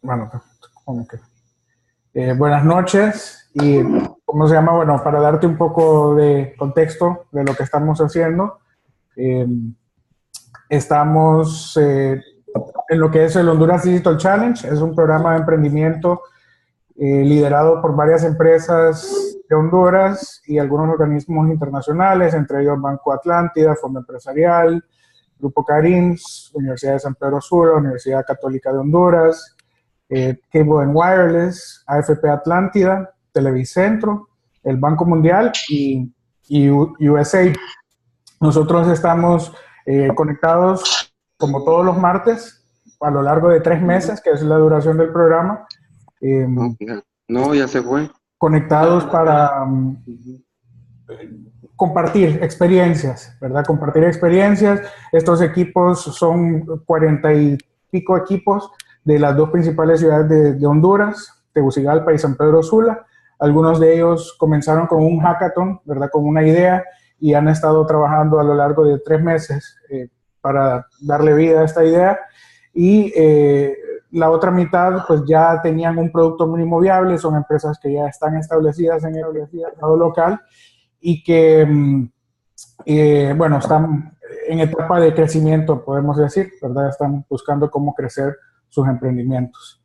Bueno, como que, buenas noches y, ¿cómo se llama? Bueno, para darte un poco de contexto de lo que estamos haciendo, eh, estamos en lo que es el Honduras Digital Challenge. Es un programa de emprendimiento liderado por varias empresas de Honduras y algunos organismos internacionales, entre ellos Banco Atlántida, Fondo Empresarial, Grupo Carins, Universidad de San Pedro Sula, Universidad Católica de Honduras, Cable and Wireless, AFP Atlántida, Televicentro, el Banco Mundial y USA. Nosotros estamos conectados como todos los martes a lo largo de 3 meses, que es la duración del programa, eh, No, fíjate. No, ya se fue. conectados para compartir experiencias, ¿verdad? Compartir experiencias. Estos equipos son 40 y pico equipos de las dos principales ciudades de Honduras, Tegucigalpa y San Pedro Sula. Algunos de ellos comenzaron con un hackathon, ¿verdad? Con una idea y han estado trabajando a lo largo de 3 meses para darle vida a esta idea. Y la otra mitad, pues ya tenían un producto mínimo viable, son empresas que ya están establecidas en el mercado local y que, bueno, están en etapa de crecimiento, podemos decir, ¿verdad? Están buscando cómo crecer sus emprendimientos.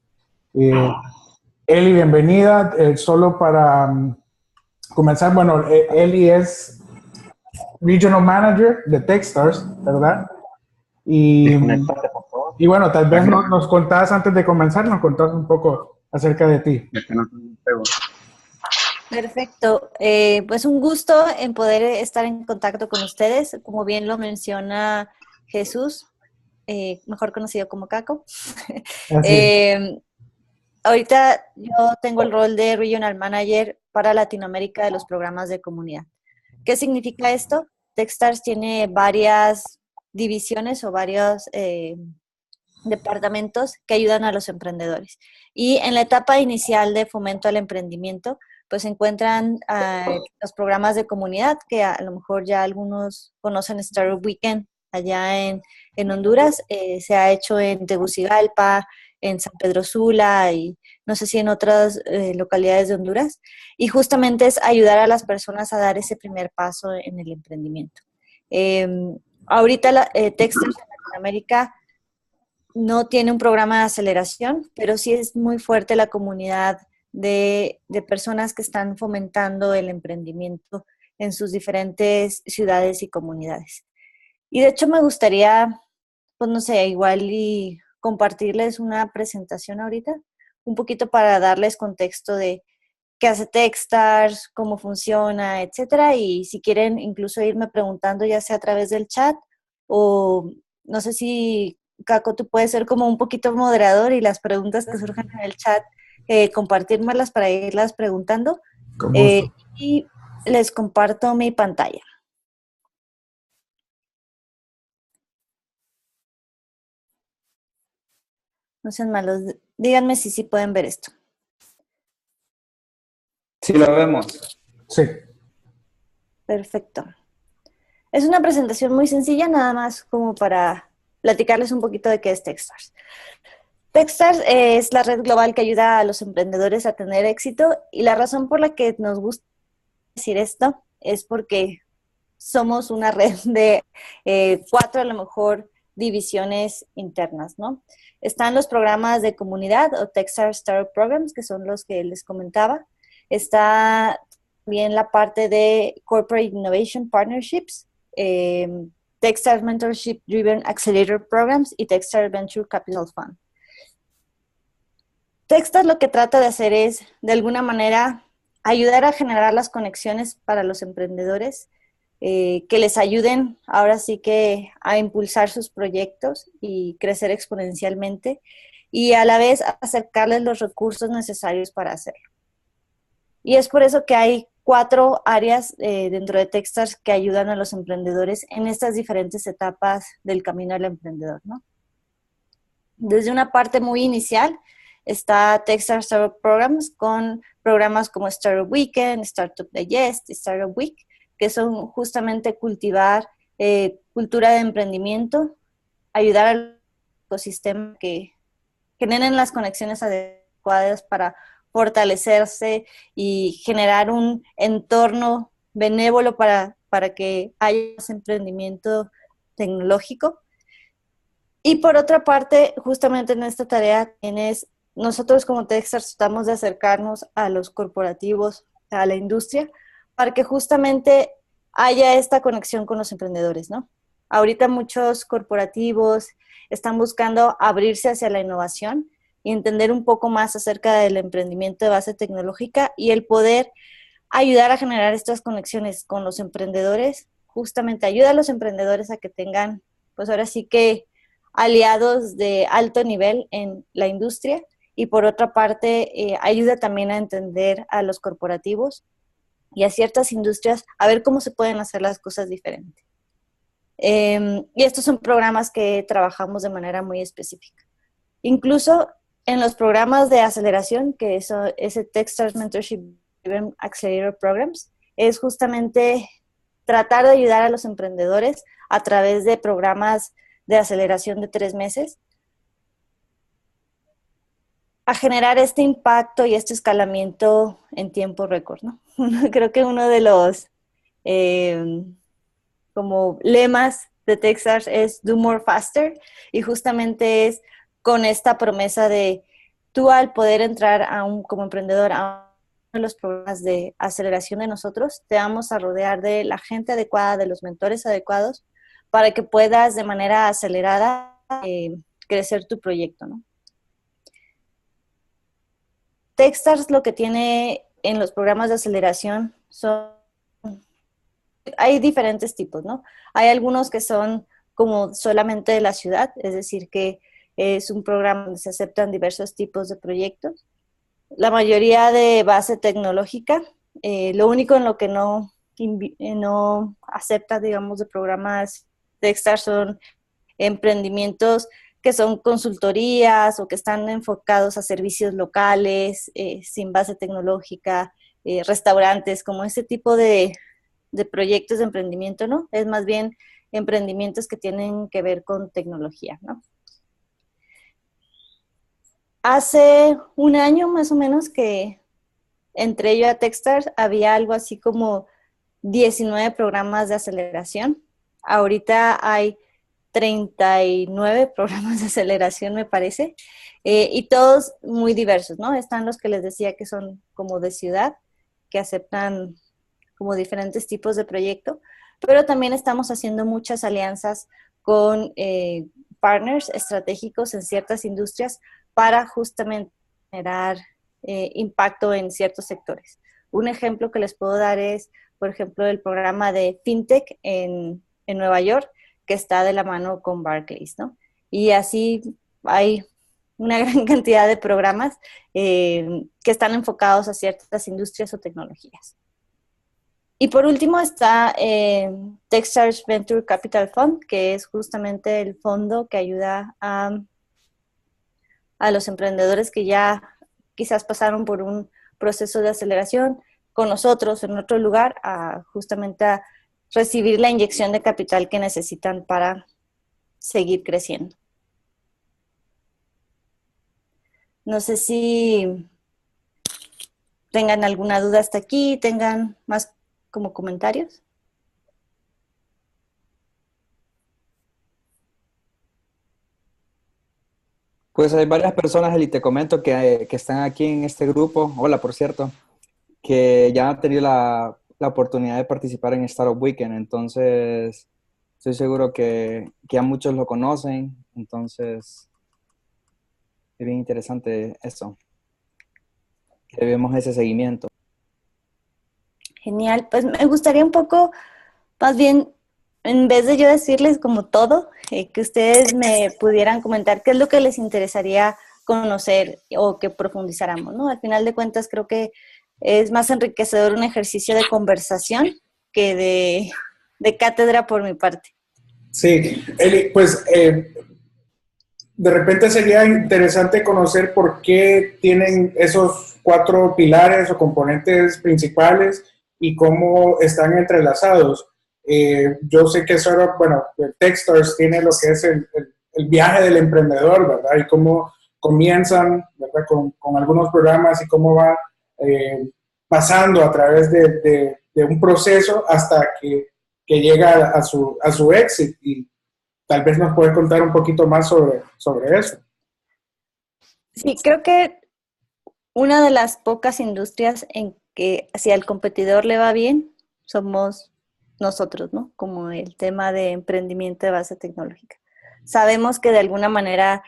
Eli, bienvenida. Solo para comenzar, bueno, Eli es Regional Manager de Techstars, ¿verdad? Y, Desconéctate, por favor. y bueno, tal vez nos contás, antes de comenzar, nos contás un poco acerca de ti. Es que no tengo un pego. Perfecto. Pues un gusto en poder estar en contacto con ustedes. Como bien lo menciona Jesús, mejor conocido como Caco. Así. Ahorita yo tengo el rol de Regional Manager para Latinoamérica de los programas de comunidad. ¿Qué significa esto? Techstars tiene varias divisiones o varios departamentos que ayudan a los emprendedores. Y en la etapa inicial de fomento al emprendimiento, pues se encuentran los programas de comunidad, que a lo mejor ya algunos conocen. Startup Weekend allá en Honduras, se ha hecho en Tegucigalpa, en San Pedro Sula y no sé si en otras localidades de Honduras. Y justamente es ayudar a las personas a dar ese primer paso en el emprendimiento. Ahorita Techstars en Latinoamérica no tiene un programa de aceleración, pero sí es muy fuerte la comunidad de personas que están fomentando el emprendimiento en sus diferentes ciudades y comunidades. Y de hecho me gustaría, pues no sé, igual y compartirles una presentación ahorita, un poquito para darles contexto de qué hace Techstars, cómo funciona, etcétera. Y si quieren incluso irme preguntando ya sea a través del chat o no sé si, Caco, tú puedes ser como un poquito moderador y las preguntas que surjan en el chat, compartírmelas para irlas preguntando. Con gusto. Y les comparto mi pantalla. No sean malos, díganme si sí pueden ver esto. Sí, lo vemos. Sí. Perfecto. Es una presentación muy sencilla, nada más como para platicarles un poquito de qué es Techstars. Techstars es la red global que ayuda a los emprendedores a tener éxito, y la razón por la que nos gusta decir esto es porque somos una red de 4 a lo mejor divisiones internas, ¿no? Están los programas de comunidad o Techstars Startup Programs, que son los que les comentaba. Está también la parte de Corporate Innovation Partnerships, Techstars Mentorship Driven Accelerator Programs y Techstars Venture Capital Fund. Techstars lo que trata de hacer es, de alguna manera, ayudar a generar las conexiones para los emprendedores, que les ayuden ahora sí que a impulsar sus proyectos y crecer exponencialmente, y a la vez acercarles los recursos necesarios para hacerlo. Y es por eso que hay 4 áreas dentro de Techstars que ayudan a los emprendedores en estas diferentes etapas del camino del emprendedor, ¿no? Desde una parte muy inicial está Techstars Startup Programs, con programas como Startup Weekend, Startup Digest, Startup Week, que son justamente cultivar cultura de emprendimiento, ayudar al ecosistema que generen las conexiones adecuadas para fortalecerse y generar un entorno benévolo para que haya más emprendimiento tecnológico. Y por otra parte, justamente en esta tarea nosotros como Techstars tratamos de acercarnos a los corporativos, a la industria, para que justamente haya esta conexión con los emprendedores, ¿no? Ahorita muchos corporativos están buscando abrirse hacia la innovación y entender un poco más acerca del emprendimiento de base tecnológica y el poder ayudar a generar estas conexiones con los emprendedores, justamente ayuda a los emprendedores a que tengan, pues ahora sí que aliados de alto nivel en la industria y por otra parte ayuda también a entender a los corporativos y a ciertas industrias a ver cómo se pueden hacer las cosas diferentes. Y estos son programas que trabajamos de manera muy específica. Incluso en los programas de aceleración, que es ese Techstars Mentorship Accelerator Programs, es justamente tratar de ayudar a los emprendedores a través de programas de aceleración de 3 meses a generar este impacto y este escalamiento en tiempo récord, ¿no? Creo que uno de los como lemas de Techstars es Do More Faster y justamente es con esta promesa de tú al poder entrar como emprendedor a uno de los programas de aceleración de nosotros, te vamos a rodear de la gente adecuada, de los mentores adecuados para que puedas de manera acelerada crecer tu proyecto, ¿no? Techstars lo que tiene en los programas de aceleración hay diferentes tipos, ¿no? Hay algunos que son como solamente de la ciudad, es decir, que es un programa donde se aceptan diversos tipos de proyectos. La mayoría de base tecnológica, lo único en lo que no acepta, digamos, de programas Techstars son emprendimientos que son consultorías o que están enfocados a servicios locales, sin base tecnológica, restaurantes, como ese tipo de proyectos de emprendimiento, ¿no? Es más bien emprendimientos que tienen que ver con tecnología, ¿no? Hace un año más o menos que entré yo a Techstars, había algo así como 19 programas de aceleración. Ahorita hay 39 programas de aceleración, me parece, y todos muy diversos, ¿no? Están los que les decía que son como de ciudad, que aceptan como diferentes tipos de proyecto, pero también estamos haciendo muchas alianzas con partners estratégicos en ciertas industrias para justamente generar impacto en ciertos sectores. Un ejemplo que les puedo dar es, por ejemplo, el programa de FinTech en Nueva York, que está de la mano con Barclays, ¿no? Y así hay una gran cantidad de programas que están enfocados a ciertas industrias o tecnologías. Y por último está Techstars Venture Capital Fund, que es justamente el fondo que ayuda a los emprendedores que ya quizás pasaron por un proceso de aceleración con nosotros en otro lugar, justamente a recibir la inyección de capital que necesitan para seguir creciendo. No sé si tengan alguna duda hasta aquí, tengan más como comentarios. Pues hay varias personas, Eli, te comento, que están aquí en este grupo. Hola, por cierto, que ya han tenido la oportunidad de participar en Startup Weekend. Entonces, estoy seguro que ya muchos lo conocen. Entonces, es bien interesante eso. Que vemos ese seguimiento. Genial. Pues me gustaría un poco, más bien, en vez de yo decirles como todo, que ustedes me pudieran comentar qué es lo que les interesaría conocer o que profundizáramos, ¿no? Al final de cuentas creo que es más enriquecedor un ejercicio de conversación que de cátedra por mi parte. Sí, Eli, pues de repente sería interesante conocer por qué tienen esos 4 pilares o componentes principales y cómo están entrelazados. Yo sé que solo, bueno, Techstars tiene lo que es el viaje del emprendedor, ¿verdad? Y cómo comienzan, ¿verdad? Con algunos programas y cómo va pasando a través de un proceso hasta que llega a su éxito. Y tal vez nos puede contar un poquito más sobre eso. Sí, creo que una de las pocas industrias en que si al competidor le va bien, somos nosotros, ¿no? Como el tema de emprendimiento de base tecnológica. Sabemos que de alguna manera,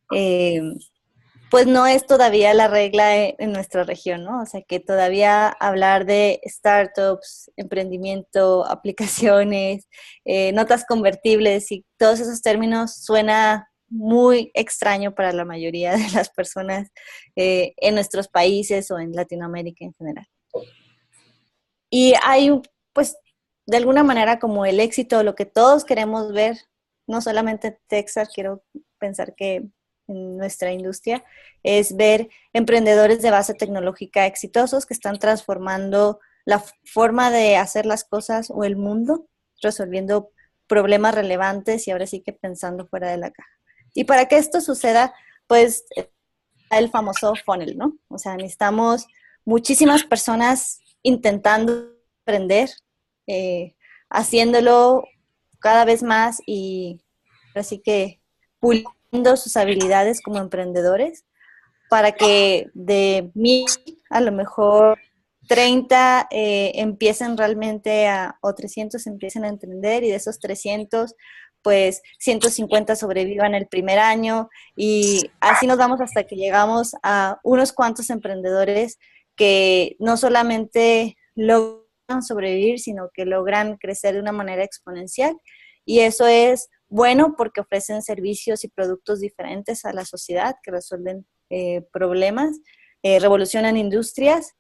pues no es todavía la regla en nuestra región, ¿no? O sea, que todavía hablar de startups, emprendimiento, aplicaciones, notas convertibles y todos esos términos suena muy extraño para la mayoría de las personas en nuestros países o en Latinoamérica en general. Y hay, pues, de alguna manera como el éxito, lo que todos queremos ver, no solamente en Texas, quiero pensar que en nuestra industria, es ver emprendedores de base tecnológica exitosos que están transformando la forma de hacer las cosas o el mundo, resolviendo problemas relevantes y ahora sí que pensando fuera de la caja. Y para que esto suceda, pues el famoso funnel, ¿no? O sea, necesitamos muchísimas personas intentando aprender, haciéndolo cada vez más y así que puliendo sus habilidades como emprendedores para que de 1000 a lo mejor 30 empiecen realmente o 300 empiecen a emprender y de esos 300 pues 150 sobrevivan el primer año y así nos vamos hasta que llegamos a unos cuantos emprendedores que no solamente logran sobrevivir, sino que logran crecer de una manera exponencial. Y eso es bueno porque ofrecen servicios y productos diferentes a la sociedad que resuelven problemas, revolucionan industrias,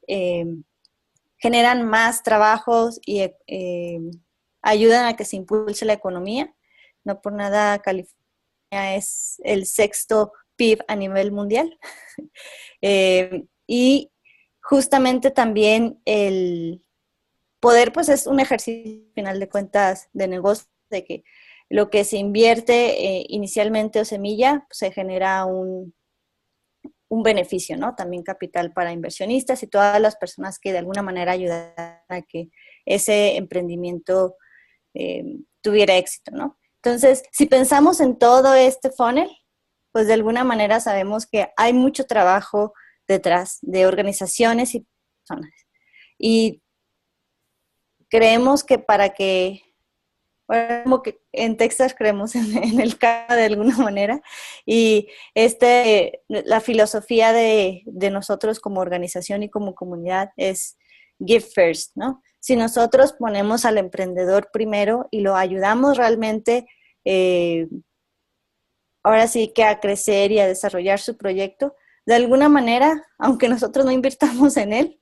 generan más trabajos y ayudan a que se impulse la economía. No por nada California es el 6º PIB a nivel mundial. Y justamente también el poder, pues es un ejercicio, al final de cuentas, de negocio, de que lo que se invierte inicialmente o semilla, pues, se genera un beneficio, ¿no? También capital para inversionistas y todas las personas que de alguna manera ayudan a que ese emprendimiento tuviera éxito, ¿no? Entonces, si pensamos en todo este funnel, pues de alguna manera sabemos que hay mucho trabajo detrás de organizaciones y personas. Y creemos que para que, bueno, como que en Texas creemos en el karma de alguna manera, y la filosofía de nosotros como organización y como comunidad es give first, ¿no? Si nosotros ponemos al emprendedor primero y lo ayudamos realmente, ahora sí que a crecer y a desarrollar su proyecto, de alguna manera, aunque nosotros no invirtamos en él,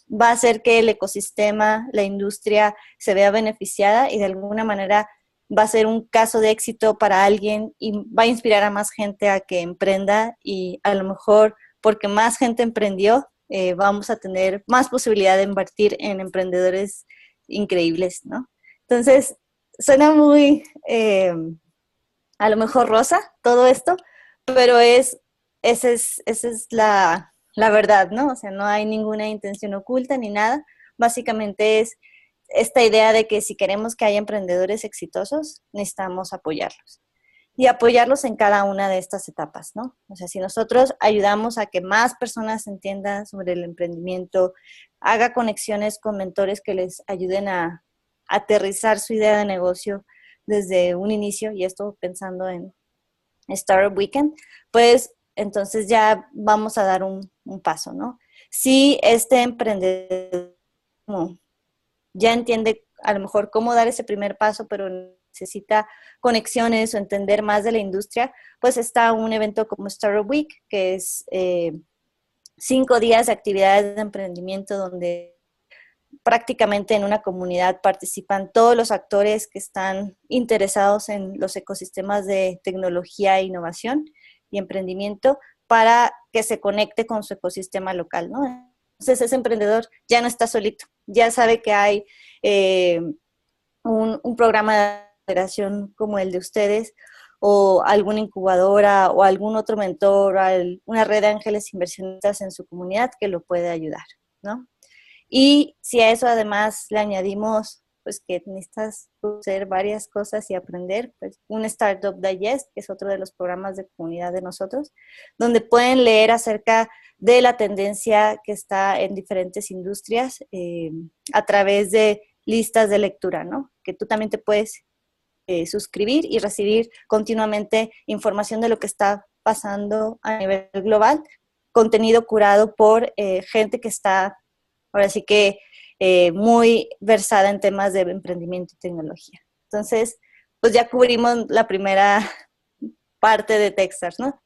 va a hacer que el ecosistema, la industria se vea beneficiada y de alguna manera va a ser un caso de éxito para alguien y va a inspirar a más gente a que emprenda y a lo mejor porque más gente emprendió, vamos a tener más posibilidad de invertir en emprendedores increíbles, ¿no? Entonces, suena muy, a lo mejor rosa todo esto, pero esa es la verdad, ¿no? O sea, no hay ninguna intención oculta ni nada. Básicamente es esta idea de que si queremos que haya emprendedores exitosos, necesitamos apoyarlos. Y apoyarlos en cada una de estas etapas, ¿no? O sea, si nosotros ayudamos a que más personas entiendan sobre el emprendimiento, haga conexiones con mentores que les ayuden a aterrizar su idea de negocio desde un inicio, y esto pensando en Startup Weekend, pues entonces ya vamos a dar un paso, ¿no? Si este emprendedor ya entiende a lo mejor cómo dar ese primer paso, pero necesita conexiones o entender más de la industria, pues está un evento como Startup Week, que es 5 días de actividades de emprendimiento donde prácticamente en una comunidad participan todos los actores que están interesados en los ecosistemas de tecnología e innovación y emprendimiento para que se conecte con su ecosistema local, ¿no? Entonces ese emprendedor ya no está solito, ya sabe que hay un programa de aceleración como el de ustedes o alguna incubadora o algún otro mentor, o una red de ángeles inversionistas en su comunidad que lo puede ayudar, ¿no? Y si a eso además le añadimos pues que necesitas hacer varias cosas y aprender, pues un Startup Digest, que es otro de los programas de comunidad de nosotros, donde pueden leer acerca de la tendencia que está en diferentes industrias a través de listas de lectura, ¿no? Que tú también te puedes suscribir y recibir continuamente información de lo que está pasando a nivel global, contenido curado por gente que está, ahora sí que, muy versada en temas de emprendimiento y tecnología. Entonces, pues ya cubrimos la primera parte de Techstars, ¿no?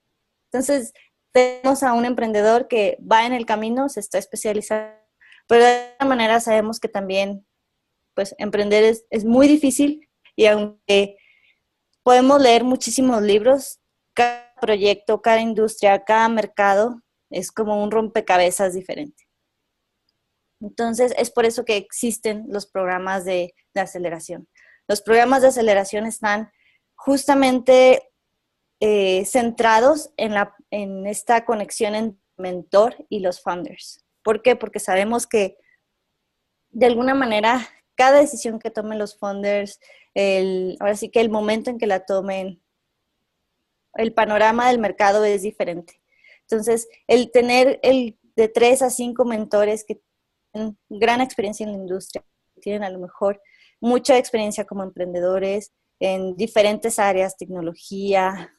Entonces, tenemos a un emprendedor que va en el camino, se está especializando, pero de alguna manera sabemos que también, pues, emprender es muy difícil y aunque podemos leer muchísimos libros, cada proyecto, cada industria, cada mercado es como un rompecabezas diferente. Entonces, es por eso que existen los programas de aceleración. Los programas de aceleración están justamente centrados en esta conexión entre el mentor y los founders. ¿Por qué? Porque sabemos que de alguna manera cada decisión que tomen los founders, ahora sí que el momento en que la tomen, el panorama del mercado es diferente. Entonces, el tener de 3 a 5 mentores que tienen gran experiencia en la industria, tienen a lo mejor mucha experiencia como emprendedores en diferentes áreas, tecnología,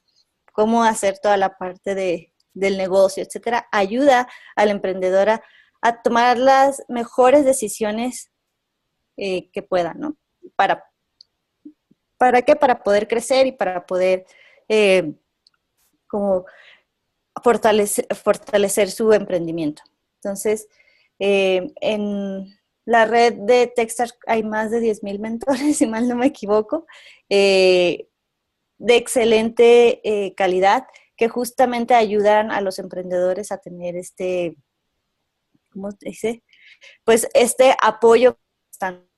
cómo hacer toda la parte del negocio, etcétera, ayuda al emprendedor a tomar las mejores decisiones que pueda, ¿no? ¿Para qué? Para poder crecer y para poder como fortalecer su emprendimiento. Entonces, en la red de Techstars hay más de 10,000 mentores, si mal no me equivoco, de excelente calidad, que justamente ayudan a los emprendedores a tener ¿cómo se dice? Pues este apoyo constante.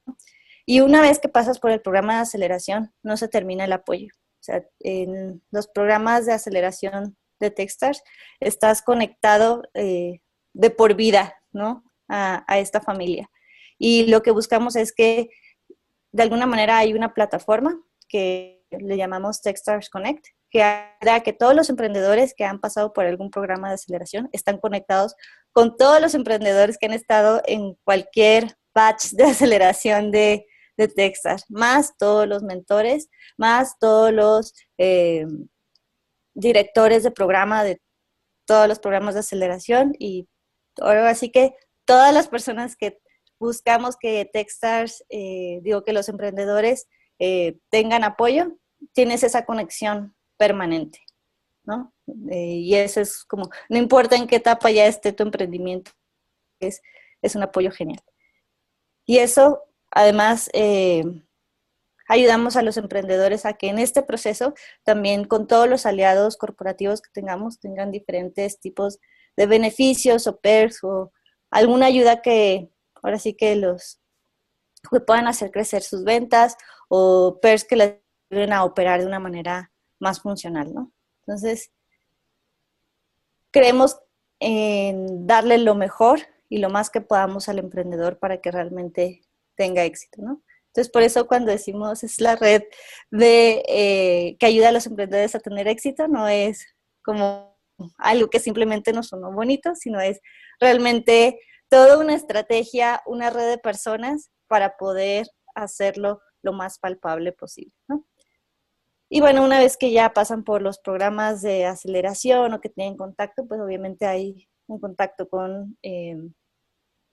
Y una vez que pasas por el programa de aceleración, no se termina el apoyo. O sea, en los programas de aceleración de Techstars estás conectado de por vida, ¿no? A esta familia. Y lo que buscamos es que de alguna manera hay una plataforma que le llamamos Techstars Connect, que hará que todos los emprendedores que han pasado por algún programa de aceleración están conectados con todos los emprendedores que han estado en cualquier batch de aceleración de Techstars, más todos los mentores, más todos los directores de programa de todos los programas de aceleración y ahora sí que todas las personas que buscamos que Techstars, que los emprendedores tengan apoyo, tienes esa conexión permanente, ¿no? Y eso es como, no importa en qué etapa ya esté tu emprendimiento, es un apoyo genial. Y eso, además, ayudamos a los emprendedores a que en este proceso, también con todos los aliados corporativos que tengamos, tengan diferentes tipos de beneficios o perks o alguna ayuda que ahora sí que puedan hacer crecer sus ventas o perks que les ayuden a operar de una manera más funcional, ¿no? Entonces, creemos en darle lo mejor y lo más que podamos al emprendedor para que realmente tenga éxito, ¿no? Entonces, por eso cuando decimos es la red que ayuda a los emprendedores a tener éxito, no es como algo que simplemente nos sonó bonito, sino es realmente toda una estrategia, una red de personas para poder hacerlo lo más palpable posible, ¿no? Y bueno, una vez que ya pasan por los programas de aceleración o que tienen contacto, pues obviamente hay un contacto con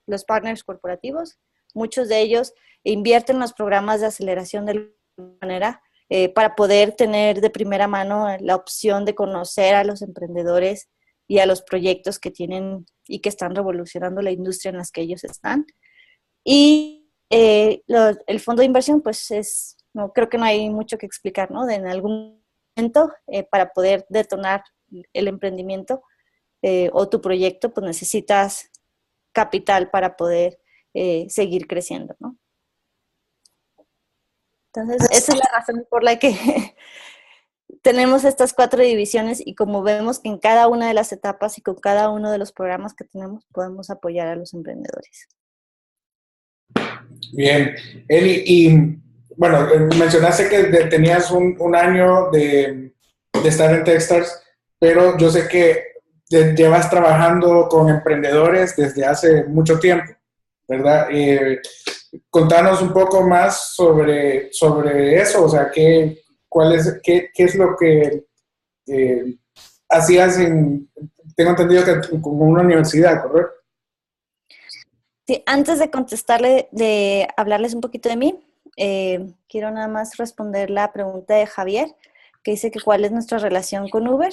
los partners corporativos. Muchos de ellos invierten en los programas de aceleración de alguna manera para poder tener de primera mano la opción de conocer a los emprendedores y a los proyectos que tienen y que están revolucionando la industria en las que ellos están. Y el fondo de inversión, pues no creo que no hay mucho que explicar, ¿no? En algún momento, para poder detonar el emprendimiento o tu proyecto, pues necesitas capital para poder seguir creciendo, ¿no? Entonces, esa es la razón por la que tenemos estas 4 divisiones y como vemos que en cada una de las etapas y con cada uno de los programas que tenemos podemos apoyar a los emprendedores. Bien, Eli, y bueno, mencionaste que tenías un año de estar en Techstars, pero yo sé que llevas trabajando con emprendedores desde hace mucho tiempo, ¿verdad? Contanos un poco más sobre eso, o sea, qué es lo que hacías tengo entendido que con una universidad, ¿correcto? Sí, antes de contestarle, de hablarles un poquito de mí, quiero nada más responder la pregunta de Javier, que dice que cuál es nuestra relación con Uber.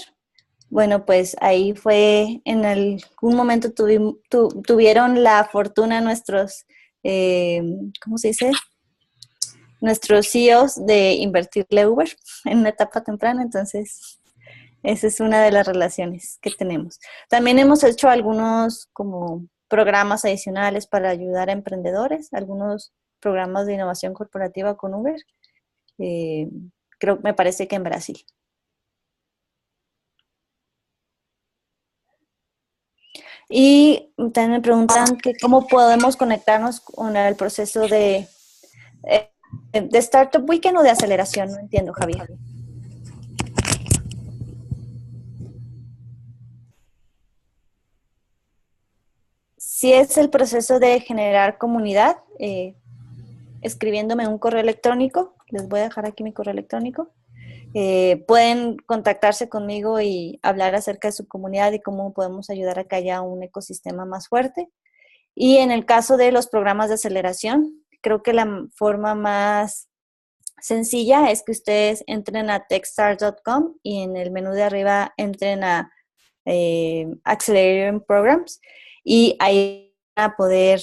Bueno, pues ahí fue, en algún momento tuvieron la fortuna nuestros, ¿cómo se dice? Nuestros CEOs de invertirle a Uber en una etapa temprana, entonces esa es una de las relaciones que tenemos. También hemos hecho algunos como programas adicionales para ayudar a emprendedores, algunos programas de innovación corporativa con Uber, me parece que en Brasil. Y también me preguntan que cómo podemos conectarnos con el proceso de Startup Weekend o de aceleración. No entiendo, Javier. Si es el proceso de generar comunidad, escribiéndome un correo electrónico, les voy a dejar aquí mi correo electrónico. Pueden contactarse conmigo y hablar acerca de su comunidad y cómo podemos ayudar a que haya un ecosistema más fuerte. Y en el caso de los programas de aceleración, creo que la forma más sencilla es que ustedes entren a techstars.com y en el menú de arriba entren a Accelerator Programs y ahí van a poder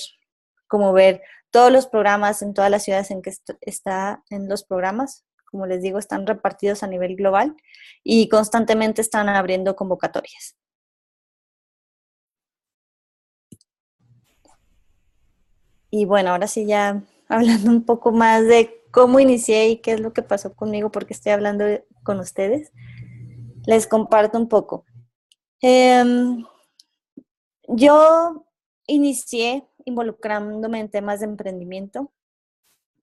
como ver todos los programas en todas las ciudades en que está en los programas. Como les digo, están repartidos a nivel global y constantemente están abriendo convocatorias. Y bueno, ahora sí ya hablando un poco más de cómo inicié y qué es lo que pasó conmigo, porque estoy hablando con ustedes, les comparto un poco. Yo inicié involucrándome en temas de emprendimiento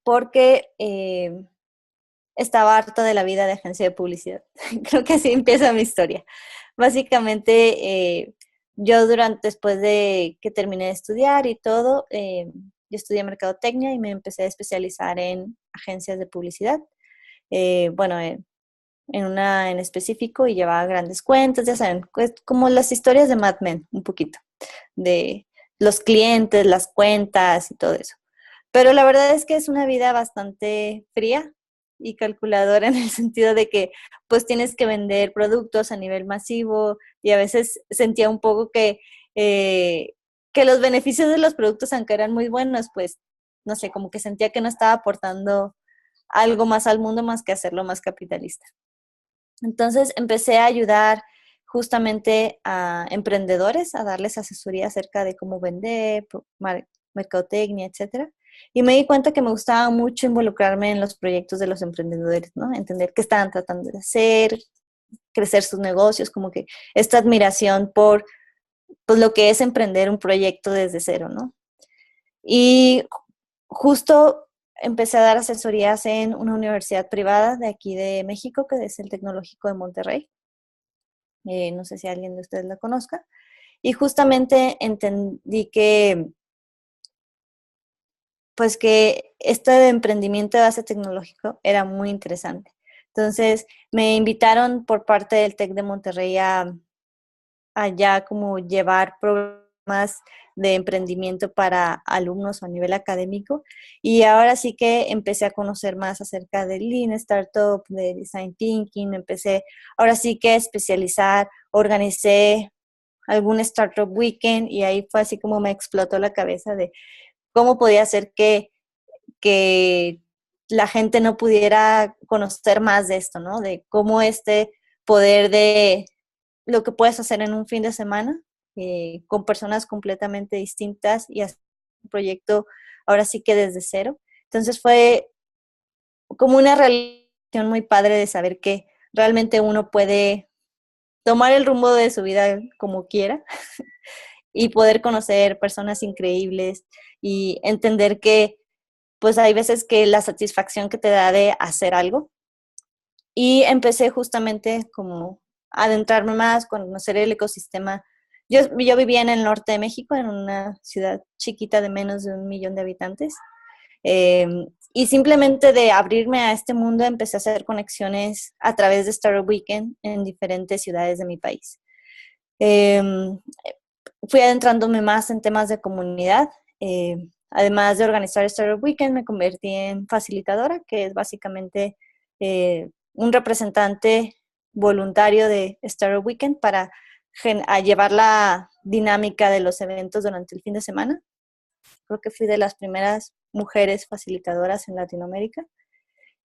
porque estaba harta de la vida de agencia de publicidad. Creo que así empieza mi historia. Básicamente, yo después de que terminé de estudiar y todo, yo estudié mercadotecnia y me empecé a especializar en agencias de publicidad. Bueno, en una en específico y llevaba grandes cuentas, ya saben, como las historias de Mad Men, un poquito, de los clientes, las cuentas y todo eso. Pero la verdad es que es una vida bastante fría y calculadora en el sentido de que pues tienes que vender productos a nivel masivo y a veces sentía un poco que los beneficios de los productos, aunque eran muy buenos, pues no sé, como que sentía que no estaba aportando algo más al mundo más que hacerlo más capitalista. Entonces empecé a ayudar justamente a emprendedores, a darles asesoría acerca de cómo vender, mercadotecnia, etcétera. Y me di cuenta que me gustaba mucho involucrarme en los proyectos de los emprendedores, ¿no? Entender qué estaban tratando de hacer, crecer sus negocios, como que esta admiración por pues, lo que es emprender un proyecto desde cero, ¿no? Y justo empecé a dar asesorías en una universidad privada de aquí de México, que es el Tecnológico de Monterrey. No sé si alguien de ustedes la conozca. Y justamente entendí pues que este emprendimiento de base tecnológico era muy interesante. Entonces, me invitaron por parte del TEC de Monterrey a ya como llevar programas de emprendimiento para alumnos a nivel académico. Y ahora sí que empecé a conocer más acerca de Lean Startup, de Design Thinking, empecé ahora sí que a especializar, organicé algún Startup Weekend y ahí fue así como me explotó la cabeza de cómo podía ser que la gente no pudiera conocer más de esto, ¿no? De cómo este poder de lo que puedes hacer en un fin de semana con personas completamente distintas y hacer un proyecto ahora sí que desde cero. Entonces fue como una relación muy padre de saber que realmente uno puede tomar el rumbo de su vida como quiera y poder conocer personas increíbles y entender que pues hay veces que la satisfacción que te da de hacer algo. Y empecé justamente como a adentrarme más, conocer el ecosistema. Yo vivía en el norte de México, en una ciudad chiquita de menos de 1 millón de habitantes. Eh, y simplemente de abrirme a este mundo empecé a hacer conexiones a través de Startup Weekend en diferentes ciudades de mi país. Eh, Fui adentrándome más en temas de comunidad. Además de organizar Startup Weekend, me convertí en facilitadora, que es básicamente un representante voluntario de Startup Weekend para a llevar la dinámica de los eventos durante el fin de semana. Creo que fui de las primeras mujeres facilitadoras en Latinoamérica.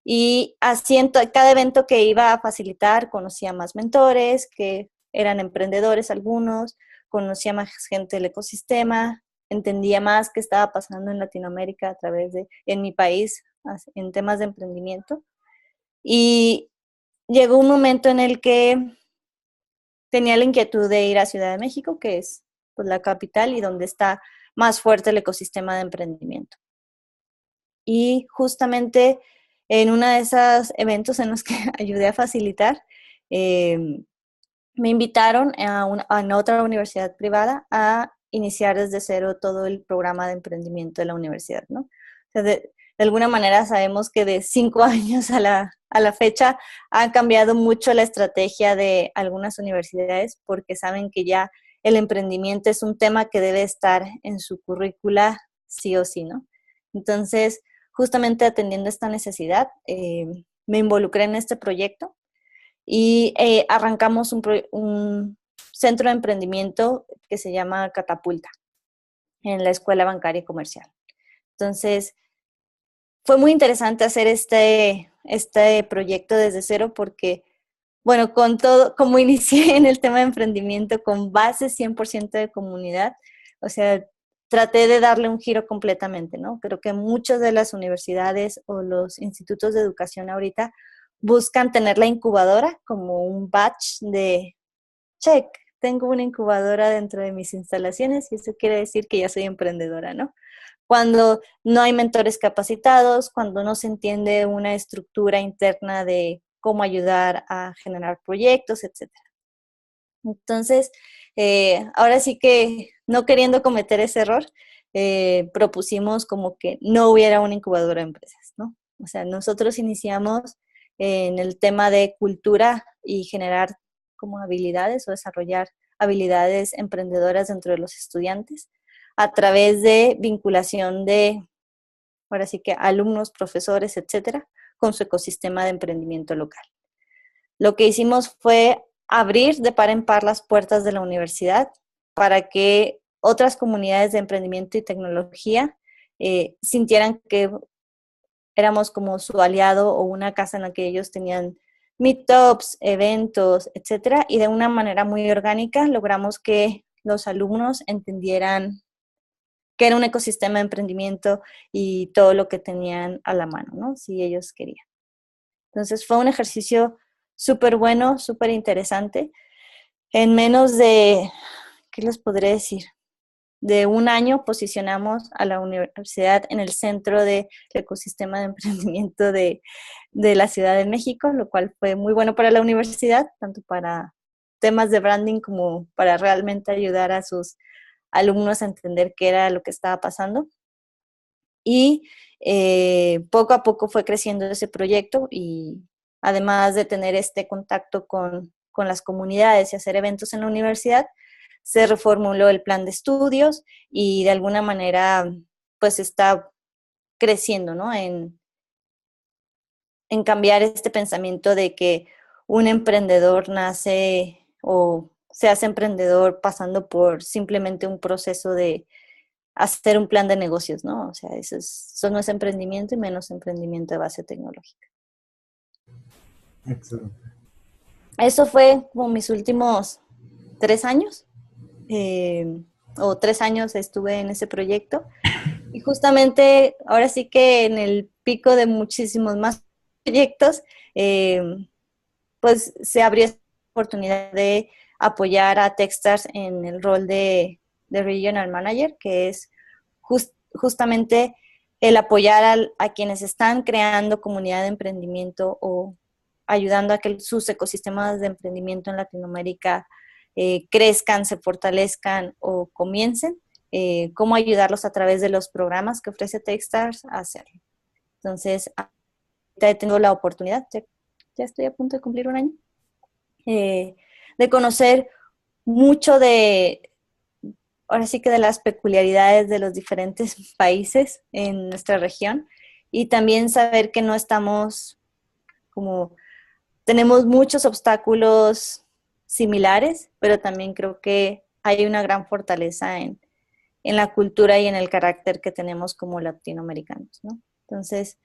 Y así en cada evento que iba a facilitar, conocía más mentores, que eran emprendedores algunos, conocía más gente del ecosistema, entendía más qué estaba pasando en Latinoamérica a través de, en mi país, en temas de emprendimiento. Y llegó un momento en el que tenía la inquietud de ir a Ciudad de México, que es pues, la capital y donde está más fuerte el ecosistema de emprendimiento. Y justamente en uno de esos eventos en los que ayudé a facilitar, me invitaron a otra universidad privada a iniciar desde cero todo el programa de emprendimiento de la universidad, ¿no? O sea, de alguna manera sabemos que de 5 años a la fecha ha cambiado mucho la estrategia de algunas universidades porque saben que ya el emprendimiento es un tema que debe estar en su currícula sí o sí, ¿no? Entonces, justamente atendiendo esta necesidad, me involucré en este proyecto y arrancamos un centro de emprendimiento que se llama Catapulta en la Escuela Bancaria y Comercial. Entonces, fue muy interesante hacer este proyecto desde cero porque, bueno, con todo, como inicié en el tema de emprendimiento con base 100% de comunidad, o sea, traté de darle un giro completamente, ¿no? Creo que muchas de las universidades o los institutos de educación ahorita buscan tener la incubadora como un badge de check, tengo una incubadora dentro de mis instalaciones y eso quiere decir que ya soy emprendedora, ¿no? Cuando no hay mentores capacitados, cuando no se entiende una estructura interna de cómo ayudar a generar proyectos, etcétera. Entonces, ahora sí que no queriendo cometer ese error, propusimos como que no hubiera una incubadora de empresas, ¿no? O sea, nosotros iniciamos en el tema de cultura y generar como habilidades o desarrollar habilidades emprendedoras dentro de los estudiantes a través de vinculación de, ahora sí que alumnos, profesores, etcétera, con su ecosistema de emprendimiento local. Lo que hicimos fue abrir de par en par las puertas de la universidad para que otras comunidades de emprendimiento y tecnología sintieran que éramos como su aliado o una casa en la que ellos tenían meetups, eventos, etcétera, y de una manera muy orgánica logramos que los alumnos entendieran que era un ecosistema de emprendimiento y todo lo que tenían a la mano, ¿no? Si ellos querían. Entonces fue un ejercicio súper bueno, súper interesante. En menos de, ¿qué les podré decir? De 1 año posicionamos a la universidad en el centro del ecosistema de emprendimiento de la Ciudad de México, lo cual fue muy bueno para la universidad, tanto para temas de branding como para realmente ayudar a sus alumnos a entender qué era lo que estaba pasando. Y poco a poco fue creciendo ese proyecto y además de tener este contacto con las comunidades y hacer eventos en la universidad, se reformuló el plan de estudios y de alguna manera pues está creciendo, ¿no? En cambiar este pensamiento de que un emprendedor nace o se hace emprendedor pasando por simplemente un proceso de hacer un plan de negocios, ¿no? O sea, eso no es emprendimiento y menos emprendimiento de base tecnológica. Excelente. Eso fue como mis últimos 3 años, o 3 años estuve en ese proyecto y justamente ahora sí que en el pico de muchísimos más proyectos, pues se abrió esta oportunidad de apoyar a Techstars en el rol de Regional Manager, que es justamente el apoyar a quienes están creando comunidad de emprendimiento o ayudando a que sus ecosistemas de emprendimiento en Latinoamérica crezcan, se fortalezcan o comiencen, cómo ayudarlos a través de los programas que ofrece Techstars a hacerlo. Entonces, ahorita tengo la oportunidad, ya estoy a punto de cumplir un año, de conocer mucho ahora sí que de las peculiaridades de los diferentes países en nuestra región y también saber que no estamos tenemos muchos obstáculos similares, pero también creo que hay una gran fortaleza en la cultura y en el carácter que tenemos como latinoamericanos, ¿no? Entonces,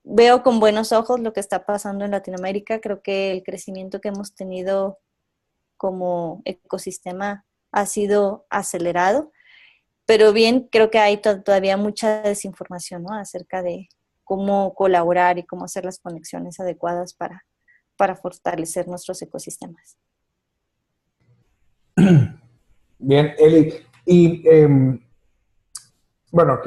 veo con buenos ojos lo que está pasando en Latinoamérica. Creo que el crecimiento que hemos tenido como ecosistema ha sido acelerado, pero bien, creo que hay todavía mucha desinformación, ¿no? Acerca de cómo colaborar y cómo hacer las conexiones adecuadas para fortalecer nuestros ecosistemas. Bien, Eli. Y bueno,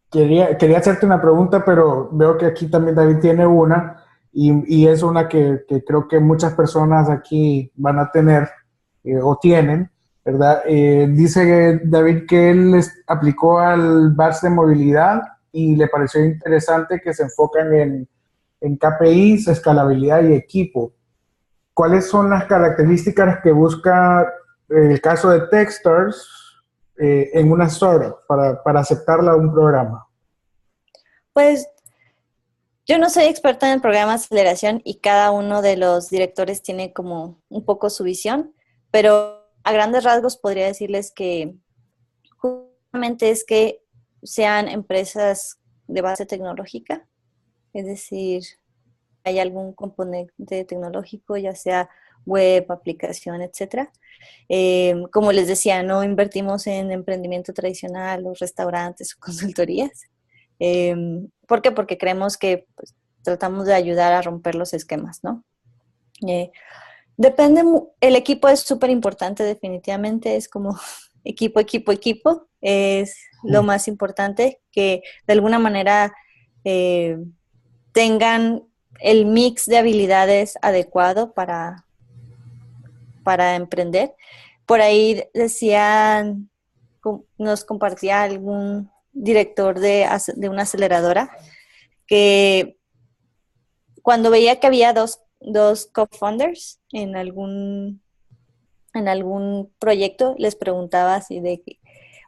quería hacerte una pregunta, pero veo que aquí también David tiene una, y es una que creo que muchas personas aquí van a tener o tienen, ¿verdad? Dice David que él aplicó al BAS de movilidad y le pareció interesante que se enfocan en KPIs, escalabilidad y equipo. ¿Cuáles son las características que busca el caso de Techstars en una startup para aceptarla a un programa? Pues yo no soy experta en el programa de aceleración y cada uno de los directores tiene como un poco su visión, pero a grandes rasgos podría decirles que justamente es que sean empresas de base tecnológica, es decir, hay algún componente tecnológico, ya sea web, aplicación, etcétera. Como les decía, no invertimos en emprendimiento tradicional, los restaurantes o consultorías. ¿Por qué? Porque creemos que pues, tratamos de ayudar a romper los esquemas, ¿no? Depende, el equipo es súper importante definitivamente, es como equipo, es lo más importante, que de alguna manera tengan el mix de habilidades adecuado para emprender. Por ahí decían, nos compartía algún director de una aceleradora que cuando veía que había dos co-founders en algún proyecto, les preguntaba así de que,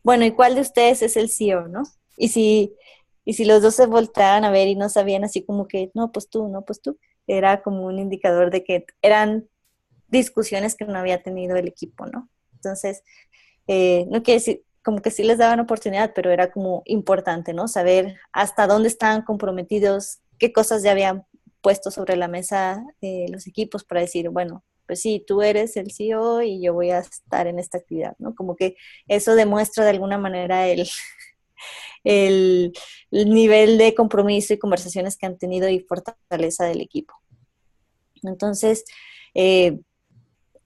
bueno, ¿y cuál de ustedes es el CEO, no? Y si los dos se volteaban a ver y no sabían así como que, no, pues tú, era como un indicador de que eran discusiones que no había tenido el equipo, ¿no? Entonces, no quiere decir, como que sí les daban oportunidad, pero era como importante, ¿no? Saber hasta dónde estaban comprometidos, qué cosas ya habían puesto sobre la mesa los equipos para decir, bueno, pues sí, tú eres el CEO y yo voy a estar en esta actividad, ¿no? Como que eso demuestra de alguna manera el nivel de compromiso y conversaciones que han tenido y fortaleza del equipo. Entonces,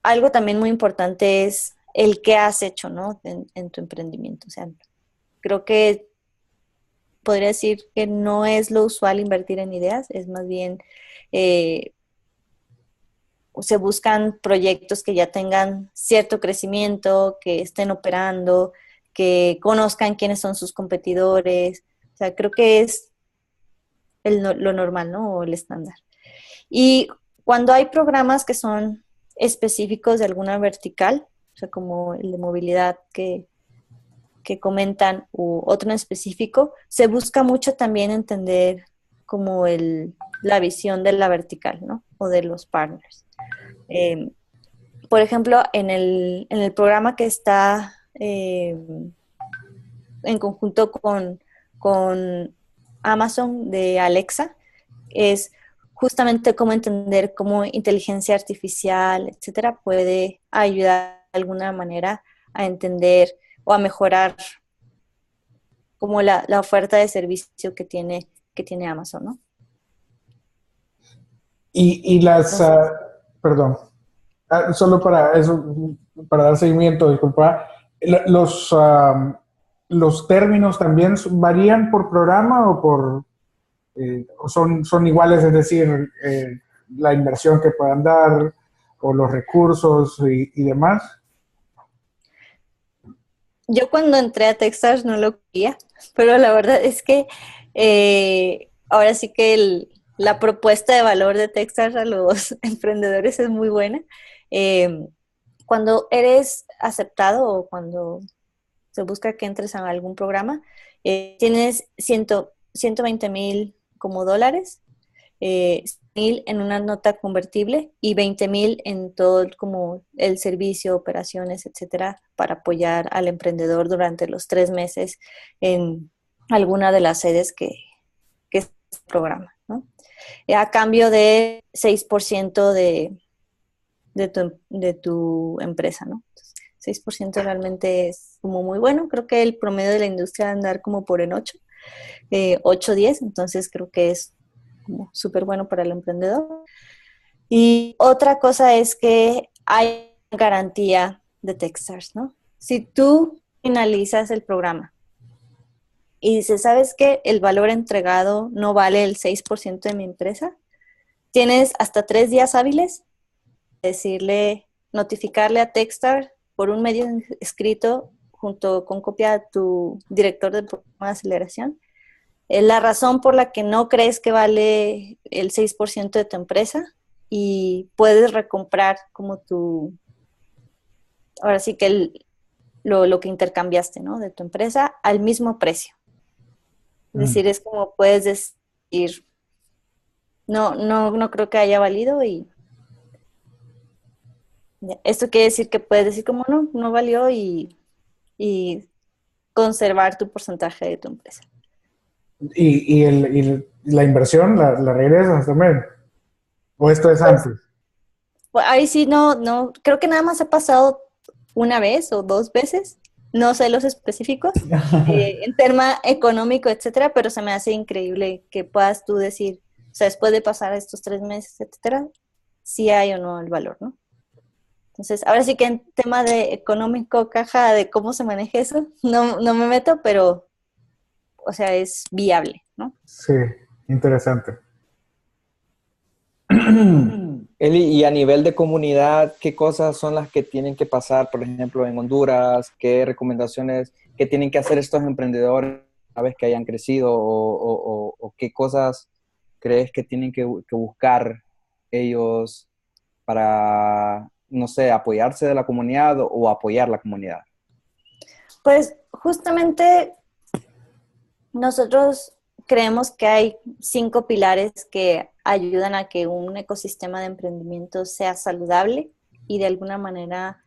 algo también muy importante es el qué has hecho, ¿no? En tu emprendimiento. O sea, creo que podría decir que no es lo usual invertir en ideas, es más bien se buscan proyectos que ya tengan cierto crecimiento, que estén operando, que conozcan quiénes son sus competidores. O sea, creo que es lo normal, ¿no? O el estándar. Y cuando hay programas que son específicos de alguna vertical, o sea, como el de movilidad que comentan u otro en específico, se busca mucho también entender como la visión de la vertical, ¿no? O de los partners. Por ejemplo, en el programa que está en conjunto con Amazon de Alexa, es justamente cómo entender cómo inteligencia artificial, etcétera, puede ayudar de alguna manera a entender o a mejorar como la oferta de servicio que tiene Amazon, ¿no? Y las, Entonces, perdón, solo para eso, para dar seguimiento, disculpa, los términos también varían por programa o son iguales, es decir, la inversión que puedan dar o los recursos y demás. yo cuando entré a Techstars no lo quería, pero la verdad es que ahora sí que la propuesta de valor de Techstars a los emprendedores es muy buena. Eh, Cuando eres aceptado o cuando se busca que entres a algún programa, tienes 120,000 como dólares, 100,000 en una nota convertible y 20,000 en todo como el servicio, operaciones, etcétera, para apoyar al emprendedor durante los 3 meses en alguna de las sedes que es el programa, ¿no? A cambio de 6% de tu empresa, ¿no? Entonces, 6% realmente es como muy bueno. Creo que el promedio de la industria va a andar como por en 8, 10, entonces creo que es como súper bueno para el emprendedor. Y otra cosa es que hay garantía de Techstars, ¿no? Si tú finalizas el programa y dices, ¿sabes qué? El valor entregado no vale el 6% de mi empresa, tienes hasta 3 días hábiles decirle, notificarle a Techstars por un medio escrito junto con copia a tu director de programa de aceleración, la razón por la que no crees que vale el 6% de tu empresa y puedes recomprar como ahora sí que lo que intercambiaste, ¿no? De tu empresa al mismo precio. Es decir, es como puedes decir, no creo que haya valido y esto quiere decir que puedes decir como no valió y conservar tu porcentaje de tu empresa. Y la inversión la regresas también. ¿O esto es Pues, antes? pues ahí sí no, creo que nada más ha pasado una vez o 2 veces, no sé los específicos, en tema económico, etcétera, pero se me hace increíble que puedas tú decir, o sea, después de pasar estos 3 meses, etcétera, si hay o no el valor, ¿no? Entonces, ahora sí que en tema de económico, caja, de cómo se maneja eso, no me meto, pero, o sea, es viable, ¿no? Sí, interesante. Eli, y a nivel de comunidad, ¿qué cosas son las que tienen que pasar, por ejemplo, en Honduras? ¿Qué recomendaciones que tienen que hacer estos emprendedores una vez que hayan crecido? ¿O qué cosas crees que tienen que buscar ellos para, no sé, apoyarse de la comunidad o apoyar la comunidad? Pues justamente nosotros creemos que hay 5 pilares que ayudan a que un ecosistema de emprendimiento sea saludable y de alguna manera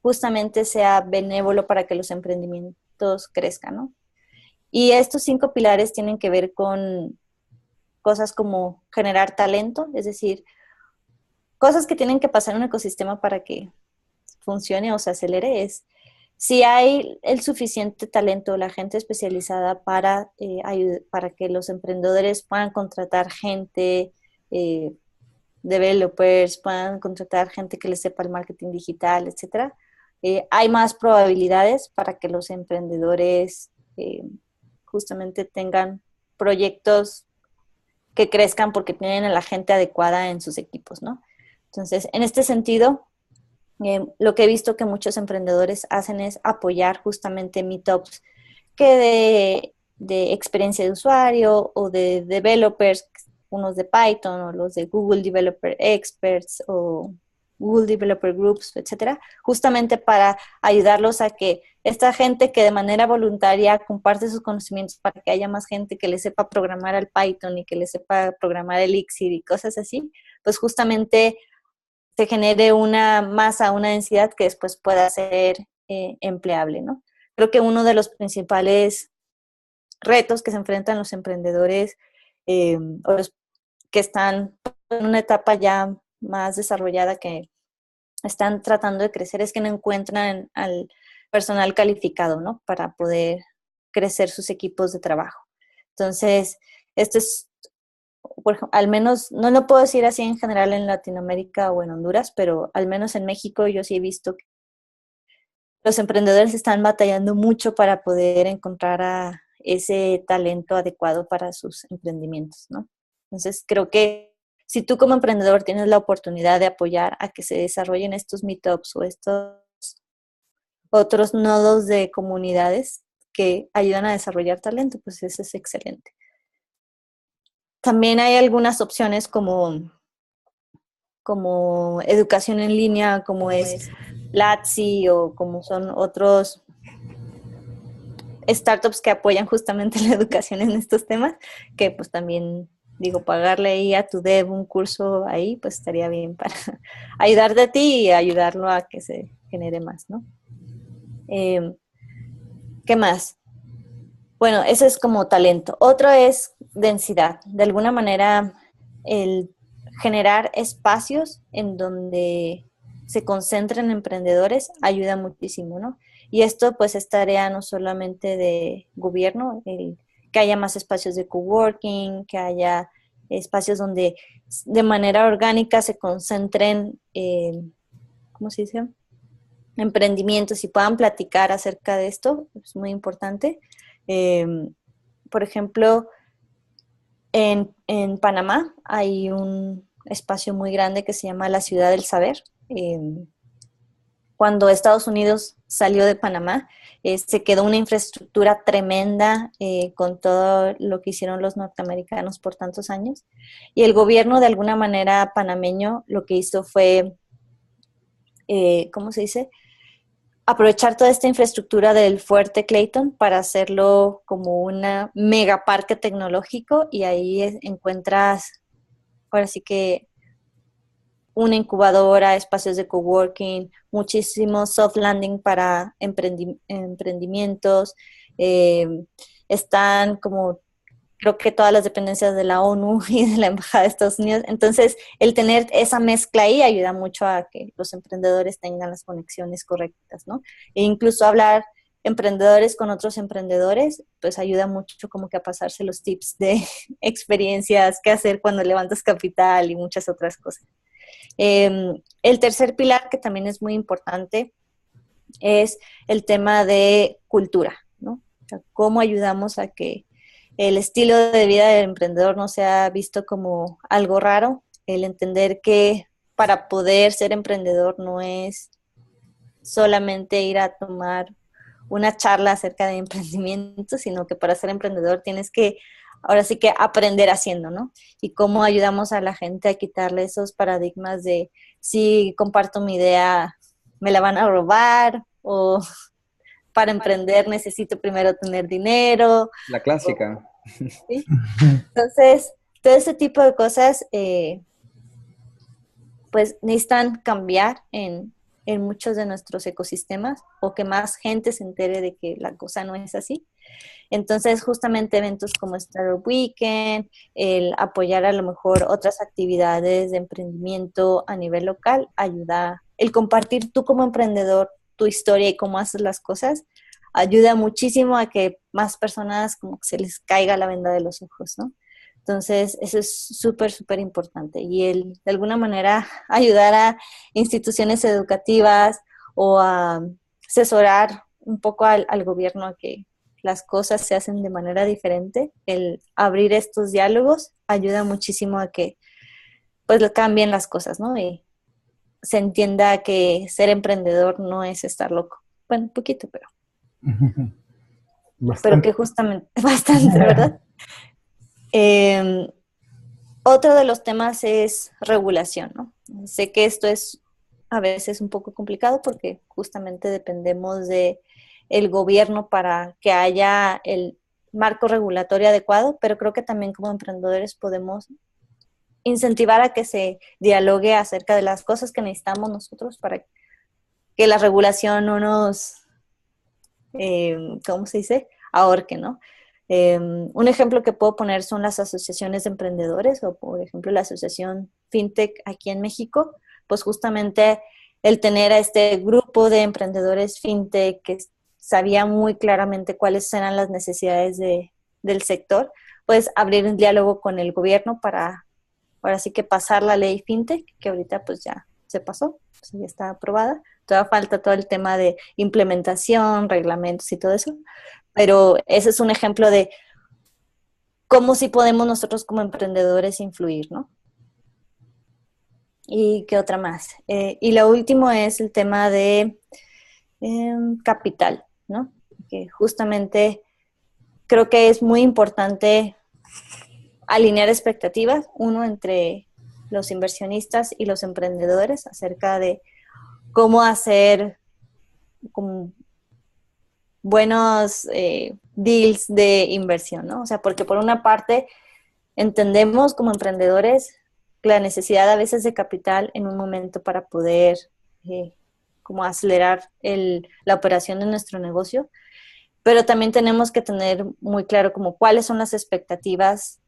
justamente sea benévolo para que los emprendimientos crezcan, ¿no? Y estos 5 pilares tienen que ver con cosas como generar talento, es decir, cosas que tienen que pasar en un ecosistema para que funcione o se acelere es si hay el suficiente talento, la gente especializada para que los emprendedores puedan contratar gente, eh, developers, puedan contratar gente que les sepa el marketing digital, etcétera, hay más probabilidades para que los emprendedores justamente tengan proyectos que crezcan porque tienen a la gente adecuada en sus equipos, ¿no? Entonces, en este sentido, lo que he visto que muchos emprendedores hacen es apoyar justamente meetups que de experiencia de usuario o de developers, unos de Python o los de Google Developer Experts o Google Developer Groups, etcétera, justamente para ayudarlos a que esta gente que de manera voluntaria comparte sus conocimientos para que haya más gente que le sepa programar al Python y que le sepa programar Elixir y cosas así, pues justamente se genere una masa, una densidad que después pueda ser empleable, ¿no? Creo que uno de los principales retos que se enfrentan los emprendedores o los que están en una etapa ya más desarrollada que están tratando de crecer es que no encuentran al personal calificado, ¿no? Para poder crecer sus equipos de trabajo. Entonces, este es al menos, no lo puedo decir así en general en Latinoamérica o en Honduras, pero al menos en México yo sí he visto que los emprendedores están batallando mucho para poder encontrar a ese talento adecuado para sus emprendimientos, ¿no? Entonces, creo que si tú como emprendedor tienes la oportunidad de apoyar a que se desarrollen estos meetups o estos otros nodos de comunidades que ayudan a desarrollar talento, pues eso es excelente. También hay algunas opciones como educación en línea, como es Platzi o como son otros startups que apoyan justamente la educación en estos temas, que pues también, digo, pagarle ahí a tu dev un curso ahí, pues estaría bien para ayudarte a ti y ayudarlo a que se genere más, ¿no? ¿Qué más? Bueno, eso es como talento. Otro es densidad. De alguna manera, el generar espacios en donde se concentren emprendedores ayuda muchísimo, ¿no? Y esto pues es tarea no solamente de gobierno, que haya más espacios de coworking, que haya espacios donde de manera orgánica se concentren, ¿cómo se dice? Emprendimientos y puedan platicar acerca de esto, es muy importante. Por ejemplo, en Panamá hay un espacio muy grande que se llama la Ciudad del Saber. Cuando Estados Unidos salió de Panamá, se quedó una infraestructura tremenda con todo lo que hicieron los norteamericanos por tantos años. Y el gobierno, de alguna manera panameño, lo que hizo fue, ¿cómo se dice? Aprovechar toda esta infraestructura del Fuerte Clayton para hacerlo como una mega parque tecnológico y ahí encuentras, ahora sí que una incubadora, espacios de coworking, muchísimo soft landing para emprendimientos, están como creo que todas las dependencias de la ONU y de la Embajada de Estados Unidos. Entonces, el tener esa mezcla ahí ayuda mucho a que los emprendedores tengan las conexiones correctas, ¿no? E incluso hablar emprendedores con otros emprendedores, pues ayuda mucho como que a pasarse los tips de experiencias, qué hacer cuando levantas capital y muchas otras cosas. El tercer pilar, que también es muy importante, es el tema de cultura, ¿no? O sea, cómo ayudamos a que el estilo de vida del emprendedor no sea visto como algo raro, el entender que para poder ser emprendedor no es solamente ir a tomar una charla acerca de emprendimiento, sino que para ser emprendedor tienes que, ahora sí que aprender haciendo, ¿no? Y cómo ayudamos a la gente a quitarle esos paradigmas de si comparto mi idea, me la van a robar o para emprender necesito primero tener dinero. La clásica. ¿Sí? Entonces, todo ese tipo de cosas, pues necesitan cambiar en muchos de nuestros ecosistemas o que más gente se entere de que la cosa no es así. Entonces, justamente eventos como Startup Weekend, el apoyar a lo mejor otras actividades de emprendimiento a nivel local, ayuda, el compartir tú como emprendedor tu historia y cómo haces las cosas, ayuda muchísimo a que más personas como que se les caiga la venda de los ojos, ¿no? Entonces, eso es súper, súper importante. Y de alguna manera, ayudar a instituciones educativas o a asesorar un poco al gobierno a que las cosas se hacen de manera diferente. El abrir estos diálogos ayuda muchísimo a que pues cambien las cosas, ¿no? Y se entienda que ser emprendedor no es estar loco. Bueno, un poquito, pero que justamente, bastante, ¿verdad? Otro de los temas es regulación, ¿no? Sé que esto es a veces un poco complicado porque justamente dependemos de el gobierno para que haya el marco regulatorio adecuado, pero creo que también como emprendedores podemos incentivar a que se dialogue acerca de las cosas que necesitamos nosotros para que la regulación no nos, ¿cómo se dice? Ahorque, ¿no? Un ejemplo que puedo poner son las asociaciones de emprendedores o, por ejemplo, la asociación FinTech aquí en México, pues justamente el tener a este grupo de emprendedores FinTech que sabía muy claramente cuáles eran las necesidades del sector, pues abrir un diálogo con el gobierno para ahora sí que pasar la ley FinTech, que ahorita pues ya se pasó, pues ya está aprobada. Todavía falta todo el tema de implementación, reglamentos y todo eso, pero ese es un ejemplo de cómo sí podemos nosotros como emprendedores influir, ¿no? ¿Y qué otra más? Y lo último es el tema de capital, ¿no? Que justamente creo que es muy importante alinear expectativas, uno entre los inversionistas y los emprendedores acerca de cómo hacer como buenos deals de inversión, ¿no? O sea, porque por una parte entendemos como emprendedores la necesidad a veces de capital en un momento para poder como acelerar la operación de nuestro negocio, pero también tenemos que tener muy claro como cuáles son las expectativas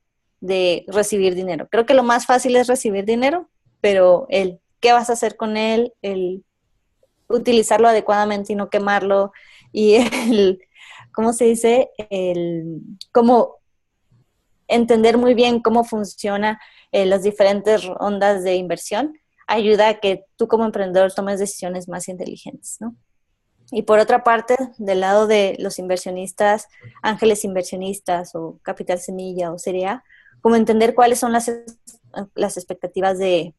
de recibir dinero. Creo que lo más fácil es recibir dinero, pero el qué vas a hacer con él, el utilizarlo adecuadamente y no quemarlo, y ¿cómo se dice? Cómo entender muy bien cómo funciona las diferentes rondas de inversión, ayuda a que tú como emprendedor tomes decisiones más inteligentes, ¿no? Y por otra parte, del lado de los inversionistas, ángeles inversionistas o capital semilla o serie A, como entender cuáles son las expectativas de